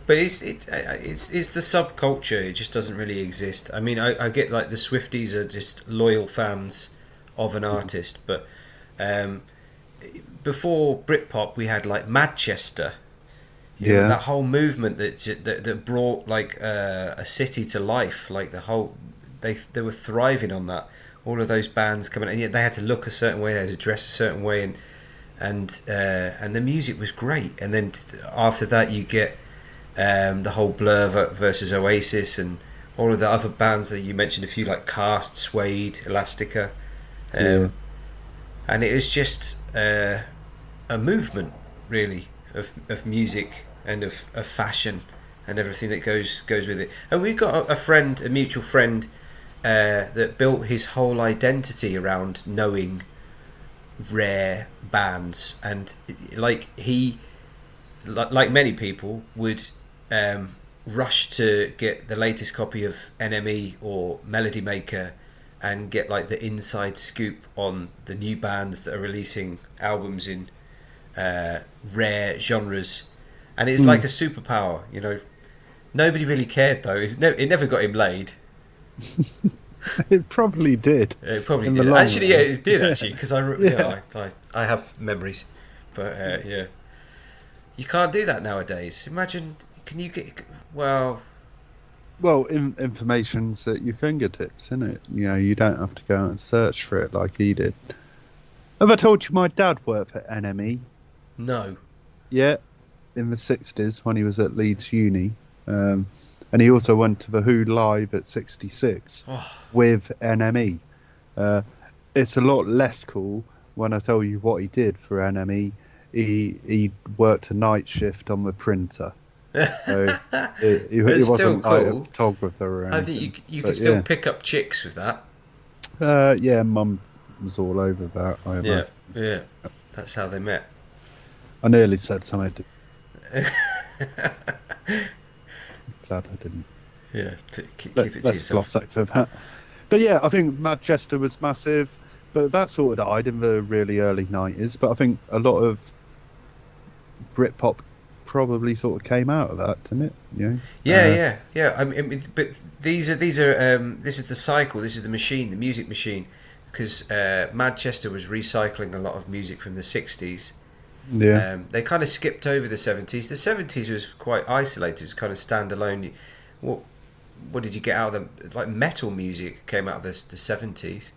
But it's the subculture. It just doesn't really exist. I mean, I get like the Swifties are just loyal fans of an artist, but before Britpop, we had like Manchester. You know, that whole movement that brought like a city to life. Like the whole, they were thriving on that. All of those bands coming, and yet they had to look a certain way, they had to dress a certain way, and the music was great. And then after that, you get the whole Blur versus Oasis, and all of the other bands that you mentioned, a few like Cast, Suede, Elastica, and it was just a movement really of music and of fashion and everything that goes with it. And we've got a mutual friend that built his whole identity around knowing rare bands, and like he, like many people, would rush to get the latest copy of NME or Melody Maker and get like the inside scoop on the new bands that are releasing albums in rare genres, and it's like a superpower, you know. Nobody really cared though. It never got him laid. It probably did. It probably did. Actually, yeah, it did actually, because I have memories, but yeah, you can't do that nowadays. Imagine, can you get well, information's at your fingertips, isn't it? You know, you don't have to go out and search for it like he did. Have I told you my dad worked at NME? No. Yeah, in the 60s when he was at Leeds Uni. And he also went to the Who live at 66 with NME. It's a lot less cool when I tell you what he did for NME. He worked a night shift on the printer. So he wasn't like a photographer or anything. I think you could still pick up chicks with that. Yeah, Mum was all over that. Yeah. That's how they met. I nearly said something. Glad I didn't. Yeah, keep it to yourself. Let's gloss over that. But yeah, I think Manchester was massive, but that sort of died in the really early 90s. But I think a lot of Britpop probably sort of came out of that, didn't it? You know? Yeah. I mean, but these are this is the cycle. This is the machine, the music machine, because Manchester was recycling a lot of music from the 60s. Yeah. They kind of skipped over the 70s. The 70s was quite isolated. It was kind of standalone. What did you get out of them? Like metal music came out of the 70s.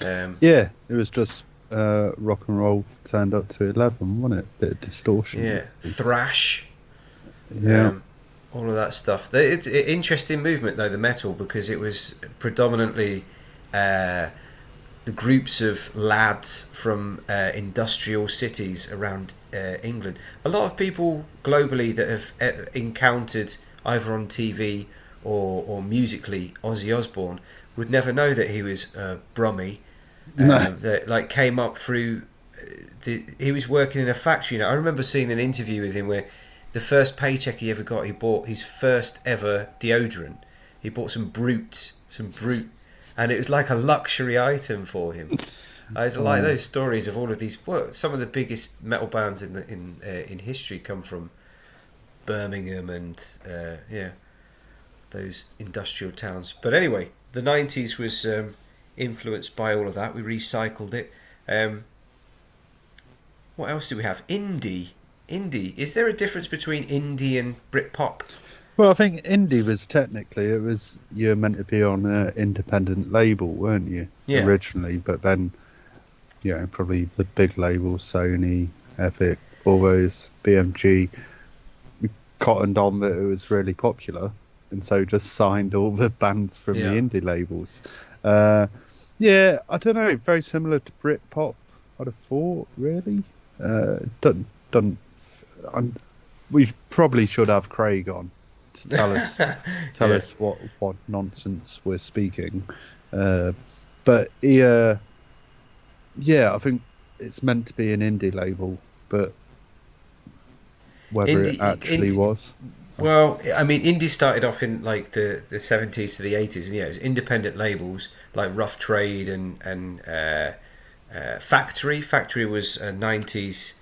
Yeah, it was just rock and roll turned up to 11, wasn't it? Bit of distortion. Yeah, thrash. Yeah. All of that stuff. It's an interesting movement though, the metal, because it was predominantly the groups of lads from industrial cities around England. A lot of people globally that have encountered either on TV or musically Ozzy Osbourne would never know that he was Brummie. That like came up through. He was working in a factory. You know, I remember seeing an interview with him where the first paycheck he ever got, he bought his first ever deodorant. He bought some Brute, and it was like a luxury item for him. I like those stories of all of these. Well, some of the biggest metal bands in history come from Birmingham and those industrial towns. But anyway, the 90s was influenced by all of that. We recycled it. What else do we have? Indie. Is there a difference between indie and Britpop? Well, I think indie was you were meant to be on an independent label, weren't you? Yeah. Originally, but then probably the big labels, Sony, Epic, all those, BMG, cottoned on that it was really popular, and so just signed all the bands from the indie labels. I don't know, very similar to Britpop, I'd have thought, really. We probably should have Craig on to tell us what nonsense we're speaking. But he, I think it's meant to be an indie label, but whether it actually was. Well, I mean, indie started off in like the 70s to the 80s, and it was independent labels like Rough Trade and Factory. Factory was a 90s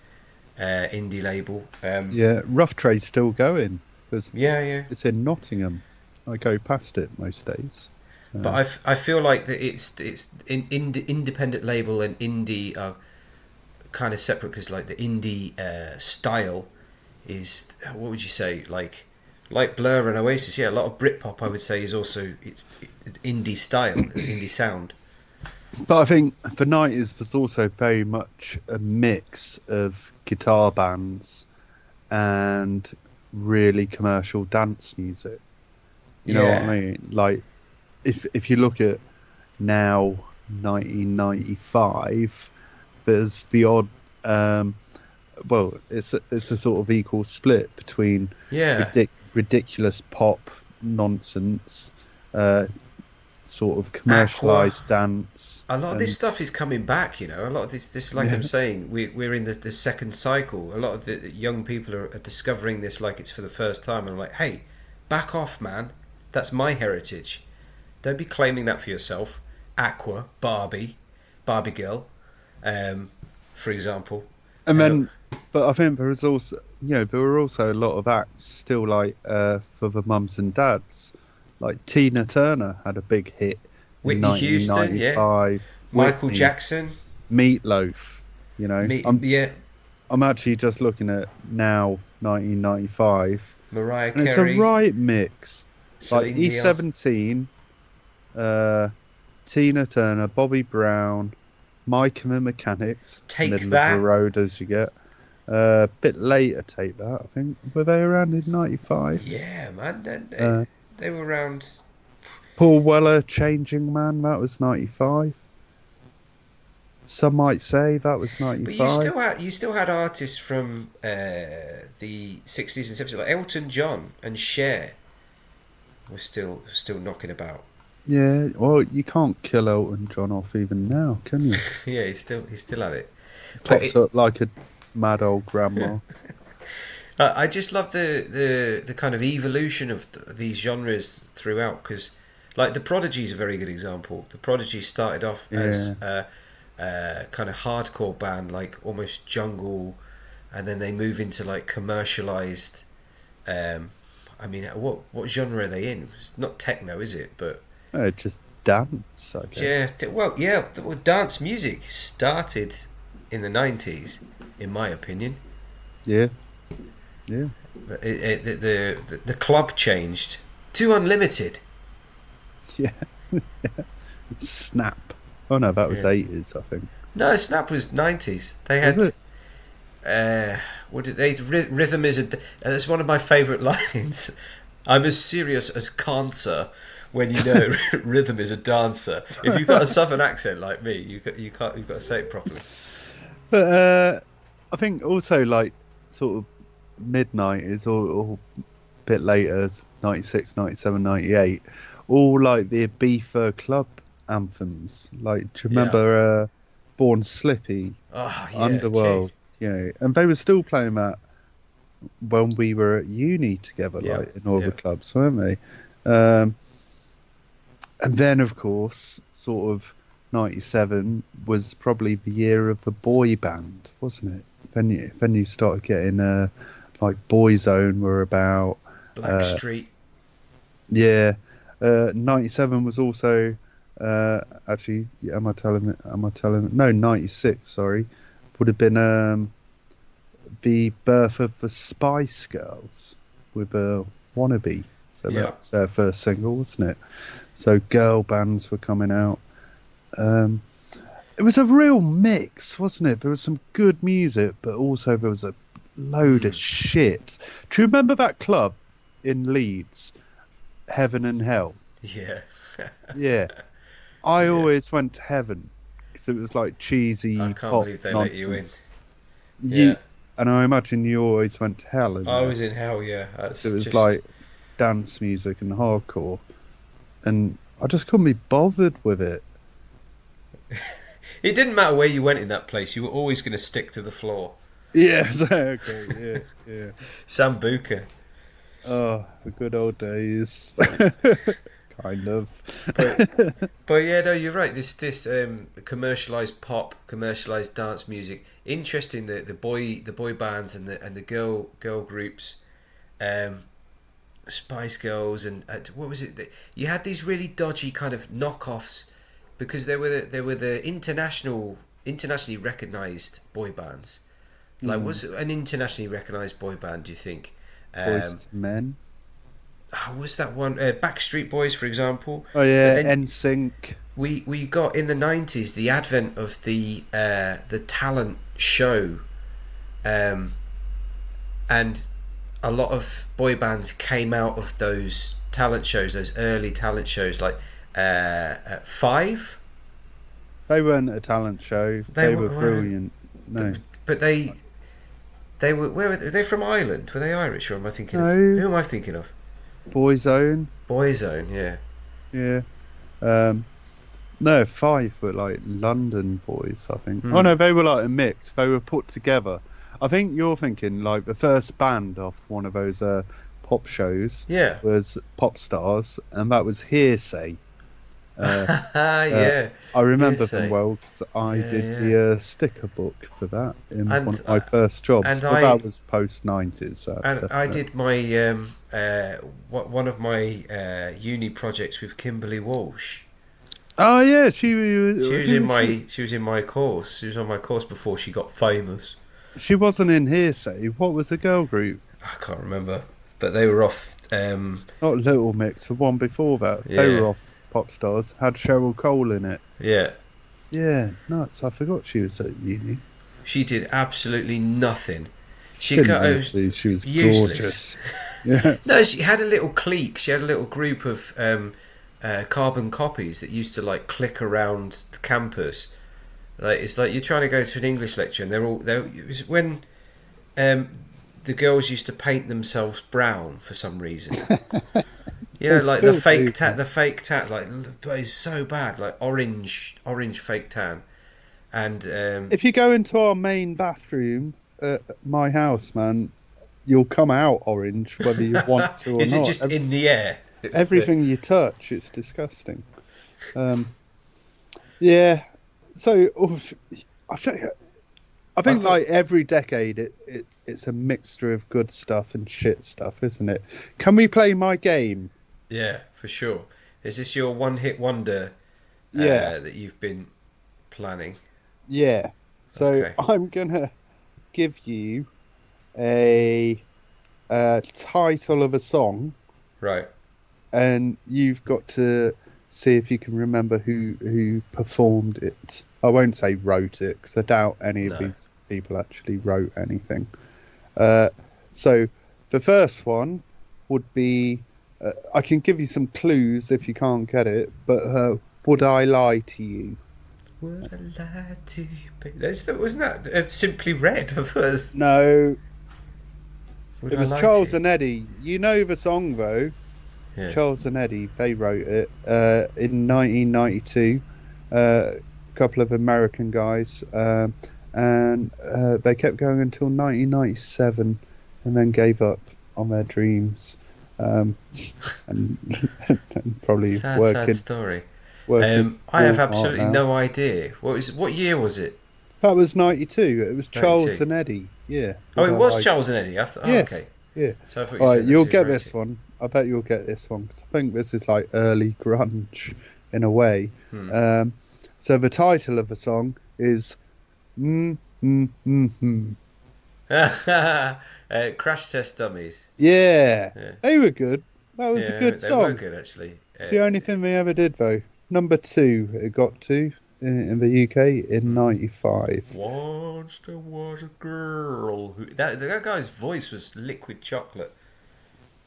indie label. Rough Trade's still going. Yeah. It's in Nottingham. I go past it most days. But I feel like that it's independent label and indie are kind of separate, because like the indie style is, what would you say, like Blur and Oasis. A lot of Britpop I would say is also it's indie style, indie sound. But I think the 90s was also very much a mix of guitar bands and really commercial dance music. You know what I mean? Like, if you look at now, 1995, there's the odd, it's a sort of equal split between ridiculous pop nonsense, sort of commercialized dance. A lot of this stuff is coming back, A lot of this like I'm saying, we're in the second cycle. A lot of the young people are discovering this like it's for the first time. And I'm like, hey, back off, man. That's my heritage. Don't be claiming that for yourself. Aqua, Barbie Girl, for example. And then, but I think there was also, there were also a lot of acts still like for the mums and dads. Like Tina Turner had a big hit. Whitney Houston, Michael Jackson, Meatloaf. I'm actually just looking at now 1995. Mariah Carey. And it's a right mix. Celine like E17, Tina Turner, Bobby Brown, Mike and the Mechanics. Take middle That. Of the road as you get. A bit later, Take That, I think. Were they around in 95? Yeah, man. They were around. Paul Weller, Changing Man, that was 95. Some might say that was 95. But you still had artists from the 60s and 70s, like Elton John and Cher were still knocking about. Yeah, well, you can't kill Elton John off even now, can you? Yeah, he's still at it. Pops up like a mad old grandma. I just love the kind of evolution of these genres throughout, because like the Prodigy is a very good example. The Prodigy started off as a kind of hardcore band, like almost jungle, and then they move into like commercialized. What genre are they in? It's not techno, is it? But just dance, I guess. Well, dance music started in the 90s, in my opinion. Yeah. The club changed to unlimited. Yeah. Snap. Oh no, that was 80s, I think. No, Snap was 90s. They had. Was it? Rhythm is that's one of my favourite lines. I'm as serious as cancer when you know rhythm is a dancer. If you've got a southern accent like me, you've got to say it properly. But I think also like sort of mid-90s or a bit later, 96, 97, 98, all like the Ibiza club anthems. Like, do you remember Born Slippy, Underworld? And they were still playing that when we were at uni together, like in all the clubs, weren't they? And then, of course, sort of 97 was probably the year of the boy band, wasn't it? Then you started getting like Boyzone were about Blackstreet. 97 was also actually. Am I telling it? No, 96. Sorry, would have been the birth of the Spice Girls with Wannabe. So that's their first single, wasn't it? So girl bands were coming out. it was a real mix, wasn't it? There was some good music, but also there was a load of shit. Do you remember that club in Leeds, Heaven and Hell? Yeah. Yeah. I always went to Heaven because it was like cheesy I can't pop believe they nonsense. let you in. And I imagine you always went to Hell. I was in Hell, yeah. It was like dance music and hardcore, and I just couldn't be bothered with it. It didn't matter where you went in that place, you were always going to stick to the floor. Yeah, okay, yeah. Sambuca. Oh, the good old days. Kind of. But yeah, no, you're right. This commercialized pop, commercialized dance music. Interesting the boy bands and the girl groups, Spice Girls and what was it? You had these really dodgy kind of knockoffs because they were the internationally recognized boy bands. Like, what's an internationally recognized boy band? Do you think? Boys to Men. Was that one Backstreet Boys, for example? Oh yeah, NSYNC. We got in the 90s the advent of the talent show, and a lot of boy bands came out of those talent shows, those early talent shows, like Five. They weren't a talent show. They were brilliant. No, but they were. Where were they from? Ireland? Were they Irish, or am I thinking of who am I thinking of? Boyzone, yeah. Yeah. No, Five were like London boys, I think. Oh no, they were like a mix. They were put together. I think you're thinking like the first band off one of those pop shows. Yeah. Was Pop Stars, and that was Hearsay. Yeah. I remember them well because I did the sticker book for that in one of my first jobs. But that was post 90s. And I did my one of my uni projects with Kimberly Walsh. Oh yeah, she was in my course. She was on my course before she got famous. She wasn't in Hearsay. What was the girl group? I can't remember, but they were off. Not Little Mix, the one before that. Yeah. They were off Pop Stars. Had Cheryl Cole in it. Yeah. Yeah, nuts. I forgot she was at uni. She did absolutely nothing. She was useless. Gorgeous. Yeah. No, she had a little clique. She had a little group of carbon copies that used to like click around the campus. Like, it's like you're trying to go to an English lecture and it was when the girls used to paint themselves brown for some reason. You know, like the fake tat, like it's so bad, like orange fake tan. And if you go into our main bathroom at my house, man, you'll come out orange whether you want to or not. Is it just in the air? Everything you touch, it's disgusting. Yeah. So I think like every decade, it's a mixture of good stuff and shit stuff, isn't it? Can we play my game? Yeah, for sure. Is this your one-hit wonder that you've been planning? Yeah. So okay. I'm going to give you a title of a song. Right. And you've got to see if you can remember who performed it. I won't say wrote it, because I doubt any of these people actually wrote anything. So the first one would be... I can give you some clues if you can't get it, but Would I Lie to You? Would I lie to you? Wasn't that Simply Red? No. It was Charles and Eddie. You know the song, though. Yeah. Charles and Eddie, they wrote it in 1992. A couple of American guys. And they kept going until 1997 and then gave up on their dreams. And probably sad story. I have absolutely no idea. What year was it? That was 92. It was 92. Charles and Eddie. Yeah. It was Charles and Eddie. Yes. Okay. Yeah. So all right, you'll get this one. I bet you'll get this one because I think this is like early grunge in a way. So the title of the song is Crash Test Dummies. Yeah. They were good. That was a good song. They were good, actually. It's the only thing we ever did, though. Number 2 it got to. in the UK in '95. Once there was a girl who that guy's voice was liquid chocolate.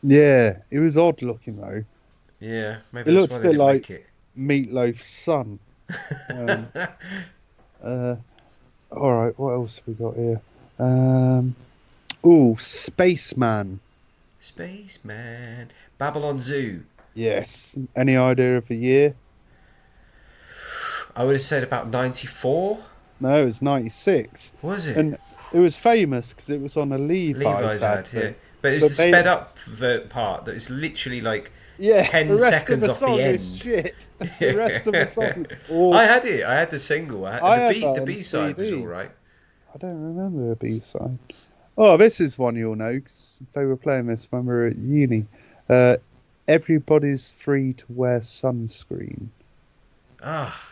Yeah, it was odd looking though. Yeah, maybe It that's looked why a they bit didn't like make it. Meatloaf's son. Um, all right, what else have we got here? Spaceman. Spaceman. Babylon Zoo. Yes. Any idea of the year? I would have said about 94. No, it was 96. Was it? And it was famous because it was on a Levi's Ad, yeah. advert. But it's the sped up part that is literally like Yeah, 10 seconds off the end. Shit. The rest of the song is awful. I had it. I had the single. The B-side was all right. I don't remember a B-side. Oh, this is one you'll know because they were playing this when we were at uni. Everybody's free to wear sunscreen. Ah,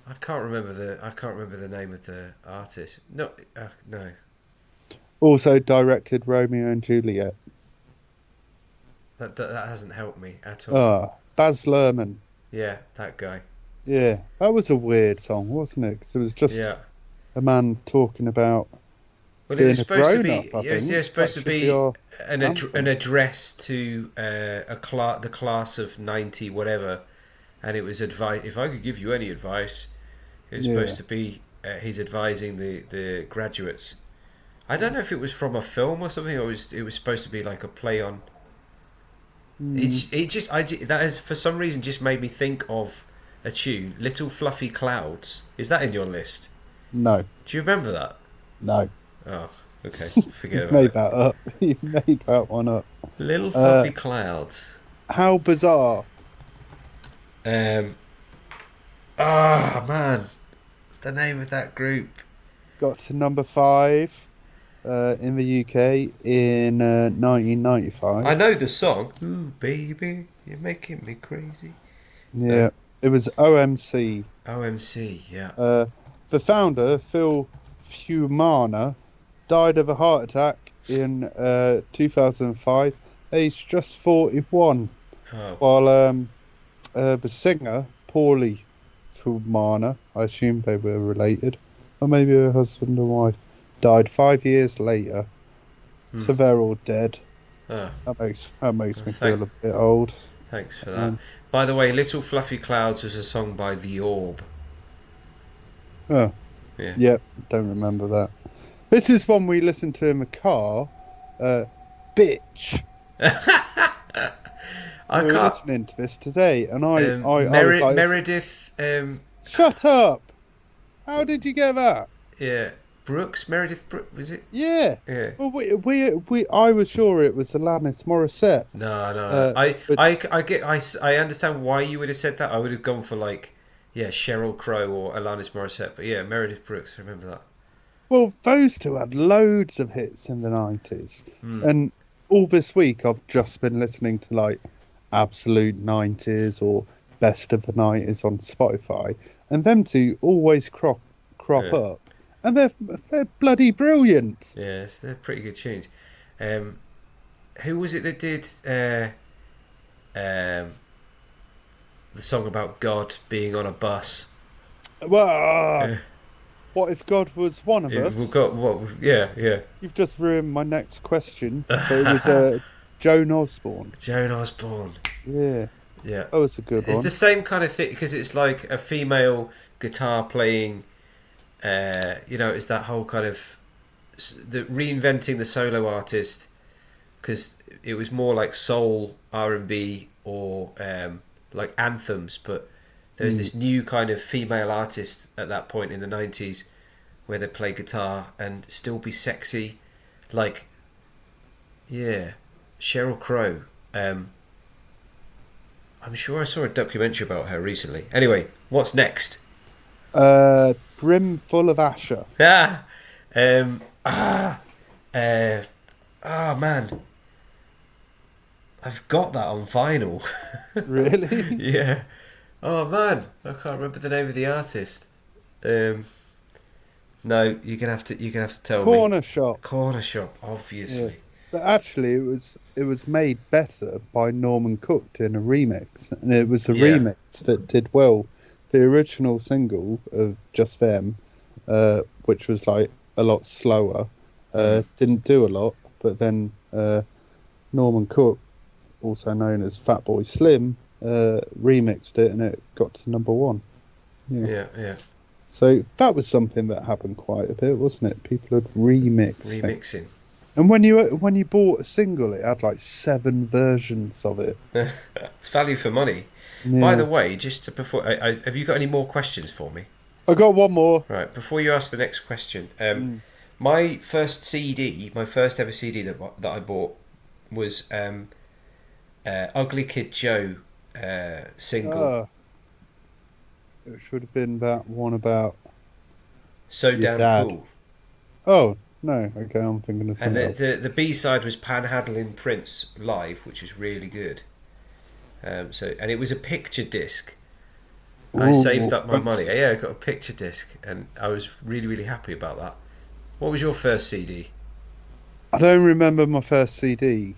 I can't remember the name of the artist. No. Also directed Romeo and Juliet. That hasn't helped me at all. Baz Luhrmann. Yeah, that guy. Yeah, that was a weird song, wasn't it? Because it was just a man talking about. Well, it was supposed to be. Supposed to be an address to the class of 90 whatever, and it was advice. If I could give you any advice, it was supposed to be he's advising the graduates. I don't know if it was from a film or something, or it was supposed to be like a play on. That has for some reason just made me think of a tune, Little Fluffy Clouds. Is that in your list? No. Do you remember that? No. Oh, okay. Forget about it. That up. You made that one up. Little Fluffy Clouds. How bizarre. Man. What's the name of that group? Got to number 5 in the UK in 1995. I know the song. Ooh, baby, you're making me crazy. Yeah, it was OMC. OMC, yeah. The founder, Phil Fumana, died of a heart attack in 2005, aged just 41. Oh. While the singer, Paulie Fumana, I assume they were related, or maybe a husband and wife, died 5 years later. So they're all dead. That makes me feel a bit old. Thanks for that. By the way, Little Fluffy Clouds was a song by The Orb. Oh. Yeah. Yep, don't remember that. This is one we listened to in the car. Bitch. We were listening to this today, and I was like, Meredith. Shut up! How did you get that? Yeah, Meredith Brooks, was it? Yeah. Yeah. Well, I was sure it was Alanis Morissette. No. I understand why you would have said that. I would have gone for Sheryl Crow or Alanis Morissette, but yeah, Meredith Brooks. I remember that. Well, those two had loads of hits in the 90s, and all this week I've just been listening to Absolute 90s or Best of the 90s on Spotify, and them two always crop up, and they're bloody brilliant. Yes, they're pretty good tunes. Who was it that did the song about God being on a bus? Well, what if God was one of us? Yeah. You've just ruined my next question. But it was Joan Osborne. Joan Osborne. Yeah. Yeah. That was a good one. It's the same kind of thing because it's like a female guitar playing. It's that whole kind of reinventing the solo artist, because it was more like soul, R&B, or like anthems, but there's this new kind of female artist at that point in the 90s where they play guitar and still be sexy, Sheryl Crow. I'm sure I saw a documentary about her recently. Anyway, what's next? Brim Full of Asher. Man. I've got that on vinyl. Really? Yeah. Oh man, I can't remember the name of the artist. No, you're gonna have to tell me. Corner Shop, obviously. Yeah. But actually, it was made better by Norman Cook in a remix, and it was a remix that did well. the original single of Just Them, which was like a lot slower, didn't do a lot, but then Norman Cook, also known as Fatboy Slim, remixed it and it got to number one. Yeah. So that was something that happened quite a bit, wasn't it? People had remixing. Remixing. And when you bought a single, it had like 7 versions of it. It's value for money. Yeah. By the way, just before, have you got any more questions for me? I got one more. Right, before you ask the next question, my first CD, my first ever CD that I bought was Ugly Kid Joe single. It should have been that one about So Damn dad. Cool. Oh, no, okay, I'm thinking of something else. And the B-side was Panhandling Prince live, which was really good. And it was a picture disc. Ooh, I saved up my money. Yeah, I got a picture disc, and I was really, really happy about that. What was your first CD? I don't remember my first CD.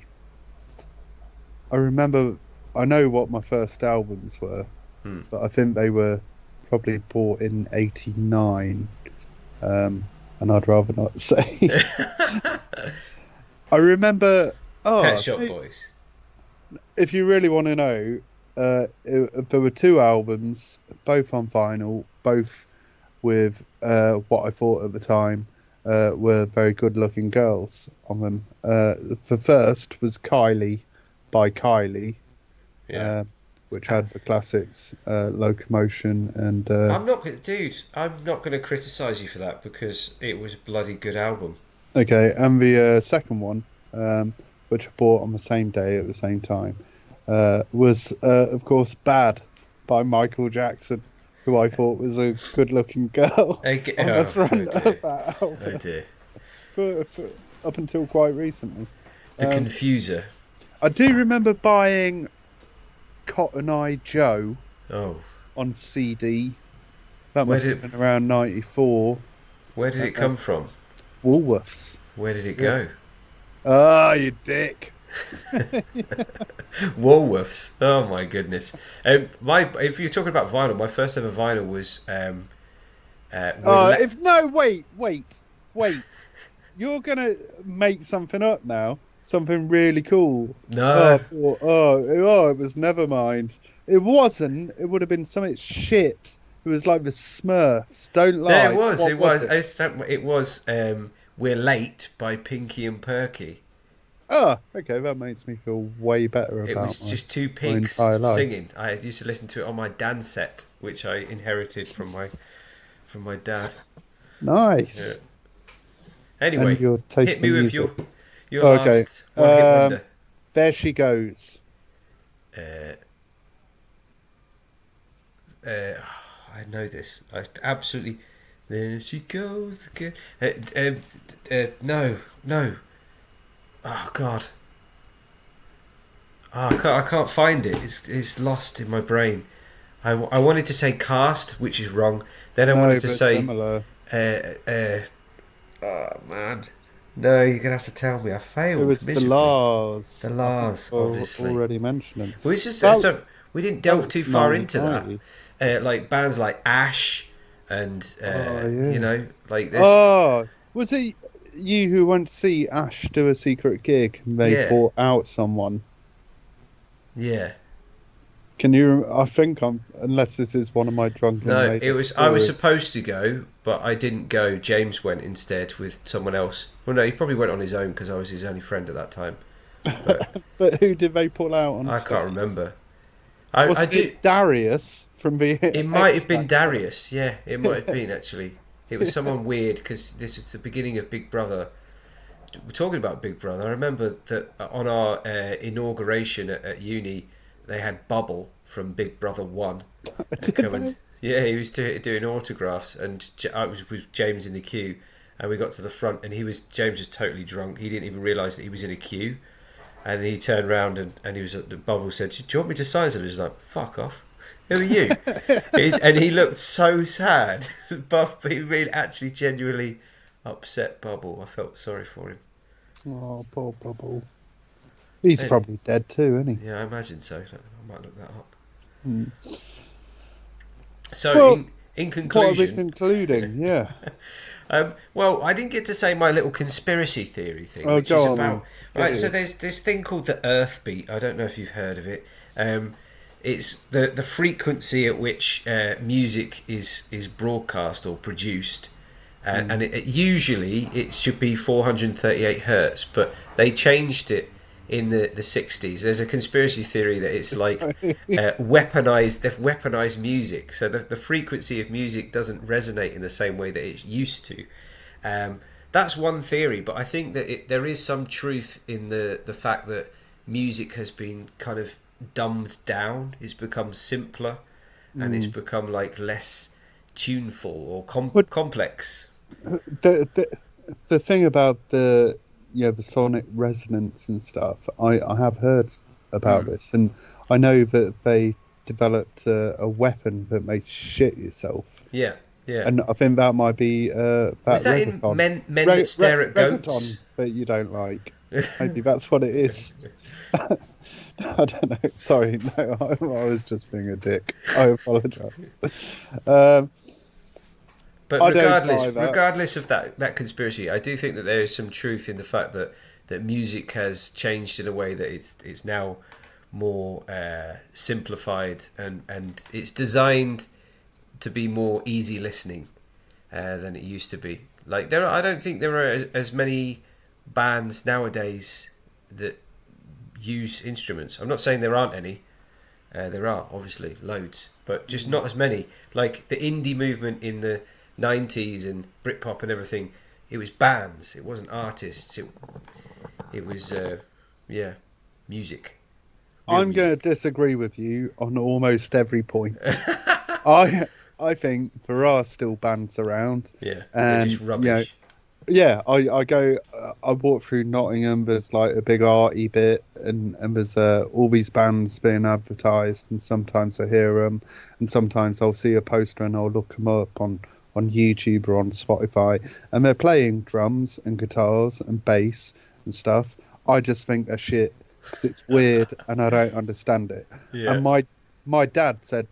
I know what my first albums were, but I think they were probably bought in '89, and I'd rather not say. I remember. Pet Shop Boys. If you really want to know, there were 2 albums, both on vinyl, both with what I thought at the time were very good-looking girls on them. The first was Kylie by Kylie, which had the classics, Locomotion and... I'm not going to criticise you for that because it was a bloody good album. Okay, and the second one, which I bought on the same day at the same time, was, of course, Bad by Michael Jackson, who I thought was a good-looking girl on the front of that album. Oh dear. For up until quite recently. The Confuser. I do remember buying Cotton Eye Joe on CD. That must have been around 94. Where did it come from? Woolworths. Where did it go? You dick. Woolworths. Oh my goodness. If you're talking about vinyl, my first ever vinyl was wait. You're gonna make something up now. Something really cool. No. It was never mind. It wasn't. It would have been something shit. It was like the Smurfs. Don't lie. Yeah, it was We're Late by Pinky and Perky. Oh, okay, that makes me feel way better about it. It was just 2 pigs singing. I used to listen to it on my dance set, which I inherited from my dad. Nice. Yeah. Anyway, hit me with your last one-hit wonder. There She Goes. I know this. I absolutely. There she goes again. No. Oh God. I can't find it. It's lost in my brain. I wanted to say Cast, which is wrong. Then I wanted to say similar. Oh man. No, you're gonna have to tell me. I failed. It was the Lars. The Lars, obviously. Already mentioning. Well, it's just so we didn't delve too far into that. Like bands like Ash and you know, like this. Oh, was it you who went to see Ash do a secret gig and they bought out someone? Yeah. Can you? I think unless this is one of my drunken. No, it was. Stories. I was supposed to go, but I didn't go. James went instead with someone else. Well, no, he probably went on his own because I was his only friend at that time. But who did they pull out on? I can't remember. Was it Darius from the? It might have been Darius. Yeah, it might have been actually. It was someone weird because this is the beginning of Big Brother. We're talking about Big Brother. I remember that on our inauguration at uni. They had Bubble from Big Brother 1. Yeah, he was doing autographs, and I was with James in the queue, and we got to the front, and James was totally drunk. He didn't even realise that he was in a queue, and then he turned around and he was at the Bubble said, "Do you want me to sign something?" He was like, "Fuck off. Who are you?" And he looked so sad. But he really actually genuinely upset Bubble. I felt sorry for him. Oh, poor Bubble. He's probably dead too, isn't he? Yeah, I imagine so. I might look that up. So in conclusion, what are we concluding? Yeah. Well, I didn't get to say my little conspiracy theory thing, which is about right. So there's this thing called the Earth beat. I don't know if you've heard of it. It's the frequency at which music is broadcast or produced, and usually it should be 438 hertz, but they changed it in the 60s. There's a conspiracy theory that it's like weaponized. They've weaponized music, so the frequency of music doesn't resonate in the same way that it used to. That's one theory, but I think that there is some truth in the fact that music has been kind of dumbed down. It's become simpler, and it's become like less tuneful or complex. The thing about the sonic resonance and stuff, I have heard about this, and I know that they developed a weapon that makes shit yourself. Yeah. And I think that might be that reggaeton. In men that stare at goats? Reggaeton that you don't like. Maybe that's what it is. I don't know. Sorry, no, I was just being a dick. I apologise. But regardless of that conspiracy, I do think that there is some truth in the fact that music has changed in a way that it's now more simplified, and it's designed to be more easy listening than it used to be. Like I don't think there are as many bands nowadays that use instruments. I'm not saying there aren't any. There are obviously loads, but just not as many. Like the indie movement in the 90s and Britpop and everything, it was bands. It wasn't artists. It was music. I'm going to disagree with you on almost every point. I think there are still bands around. Yeah, they're just rubbish. I walk through Nottingham. There's like a big arty bit, and there's all these bands being advertised, and sometimes I hear them, and sometimes I'll see a poster and I'll look them up on YouTube or on Spotify, and they're playing drums and guitars and bass and stuff. I just think they're shit because it's weird and I don't understand it. Yeah. And my dad said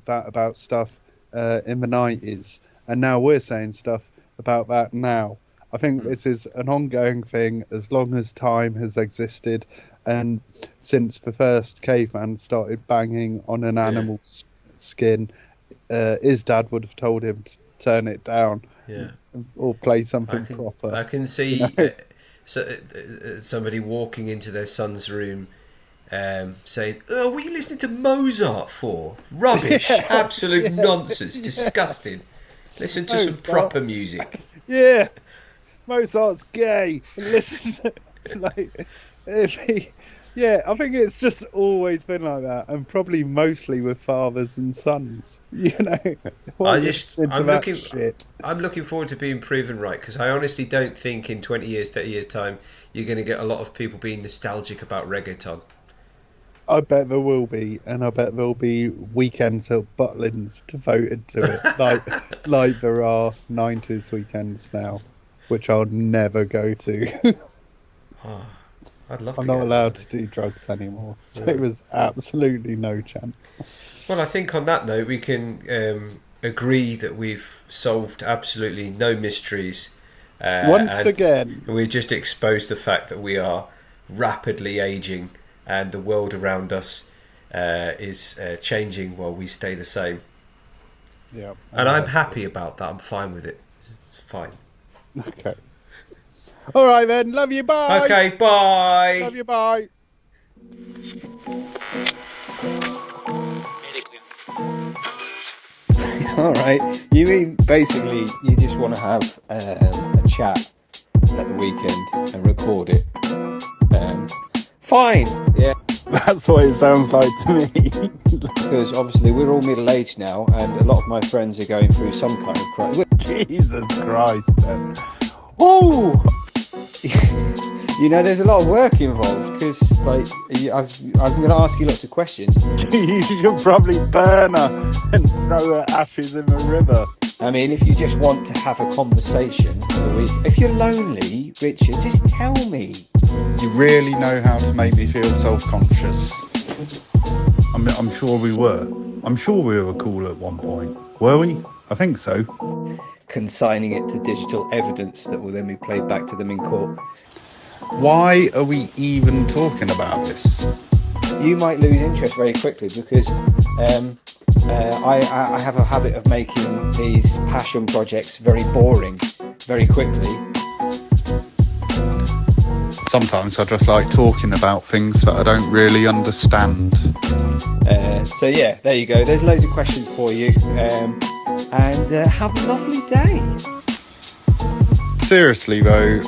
that about stuff in the 90s, and now we're saying stuff about that now. I think this is an ongoing thing as long as time has existed, and since the first caveman started banging on an animal's skin, his dad would have told him to turn it down, or play something proper. I can see somebody walking into their son's room saying, "Oh, what are you listening to Mozart for? Rubbish, absolute nonsense, disgusting. Listen to some proper music." Yeah, Mozart's gay. Listen, I think it's just always been like that, and probably mostly with fathers and sons. I'm looking forward to being proven right, because I honestly don't think in 20 years, 30 years time, you're going to get a lot of people being nostalgic about reggaeton. I bet there will be, and I bet there'll be weekends at Butlins devoted to it, like there are 90s weekends now, which I'll never go to. I'd love. I'm not allowed to do drugs anymore, so there was absolutely no chance. Well, I think on that note, we can agree that we've solved absolutely no mysteries. Once again, we just exposed the fact that we are rapidly aging, and the world around us is changing while we stay the same. Yeah, and I'm happy about that. I'm fine with it. It's fine. Okay. All right then. Love you. Bye. Okay. Bye. Love you. Bye. All right. You mean basically you just want to have a chat at the weekend and record it? Fine. Yeah. That's what it sounds like to me. Because obviously we're all middle-aged now, and a lot of my friends are going through some kind of crisis. Jesus Christ, man. Oh! There's a lot of work involved, because I'm going to ask you lots of questions. You should probably burn her and throw her ashes in the river. I mean, if you just want to have a conversation for the week, if you're lonely, Richard, just tell me. You really know how to make me feel self-conscious. I'm sure we were. I'm sure we were cool at one point. Were we? I think so. Consigning it to digital evidence that will then be played back to them in court. Why are we even talking about this? You might lose interest very quickly because I have a habit of making these passion projects very boring very quickly. Sometimes I just like talking about things that I don't really understand. So yeah, there you go. There's loads of questions for you. And have a lovely day. Seriously though,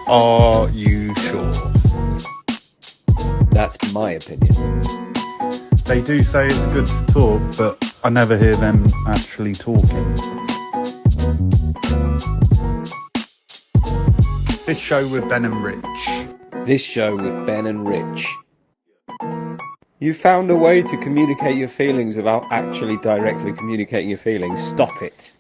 are you sure? That's my opinion. They do say it's good to talk, but I never hear them actually talking. This show with Ben and Rich. This show with Ben and Rich. You found a way to communicate your feelings without actually directly communicating your feelings. Stop it.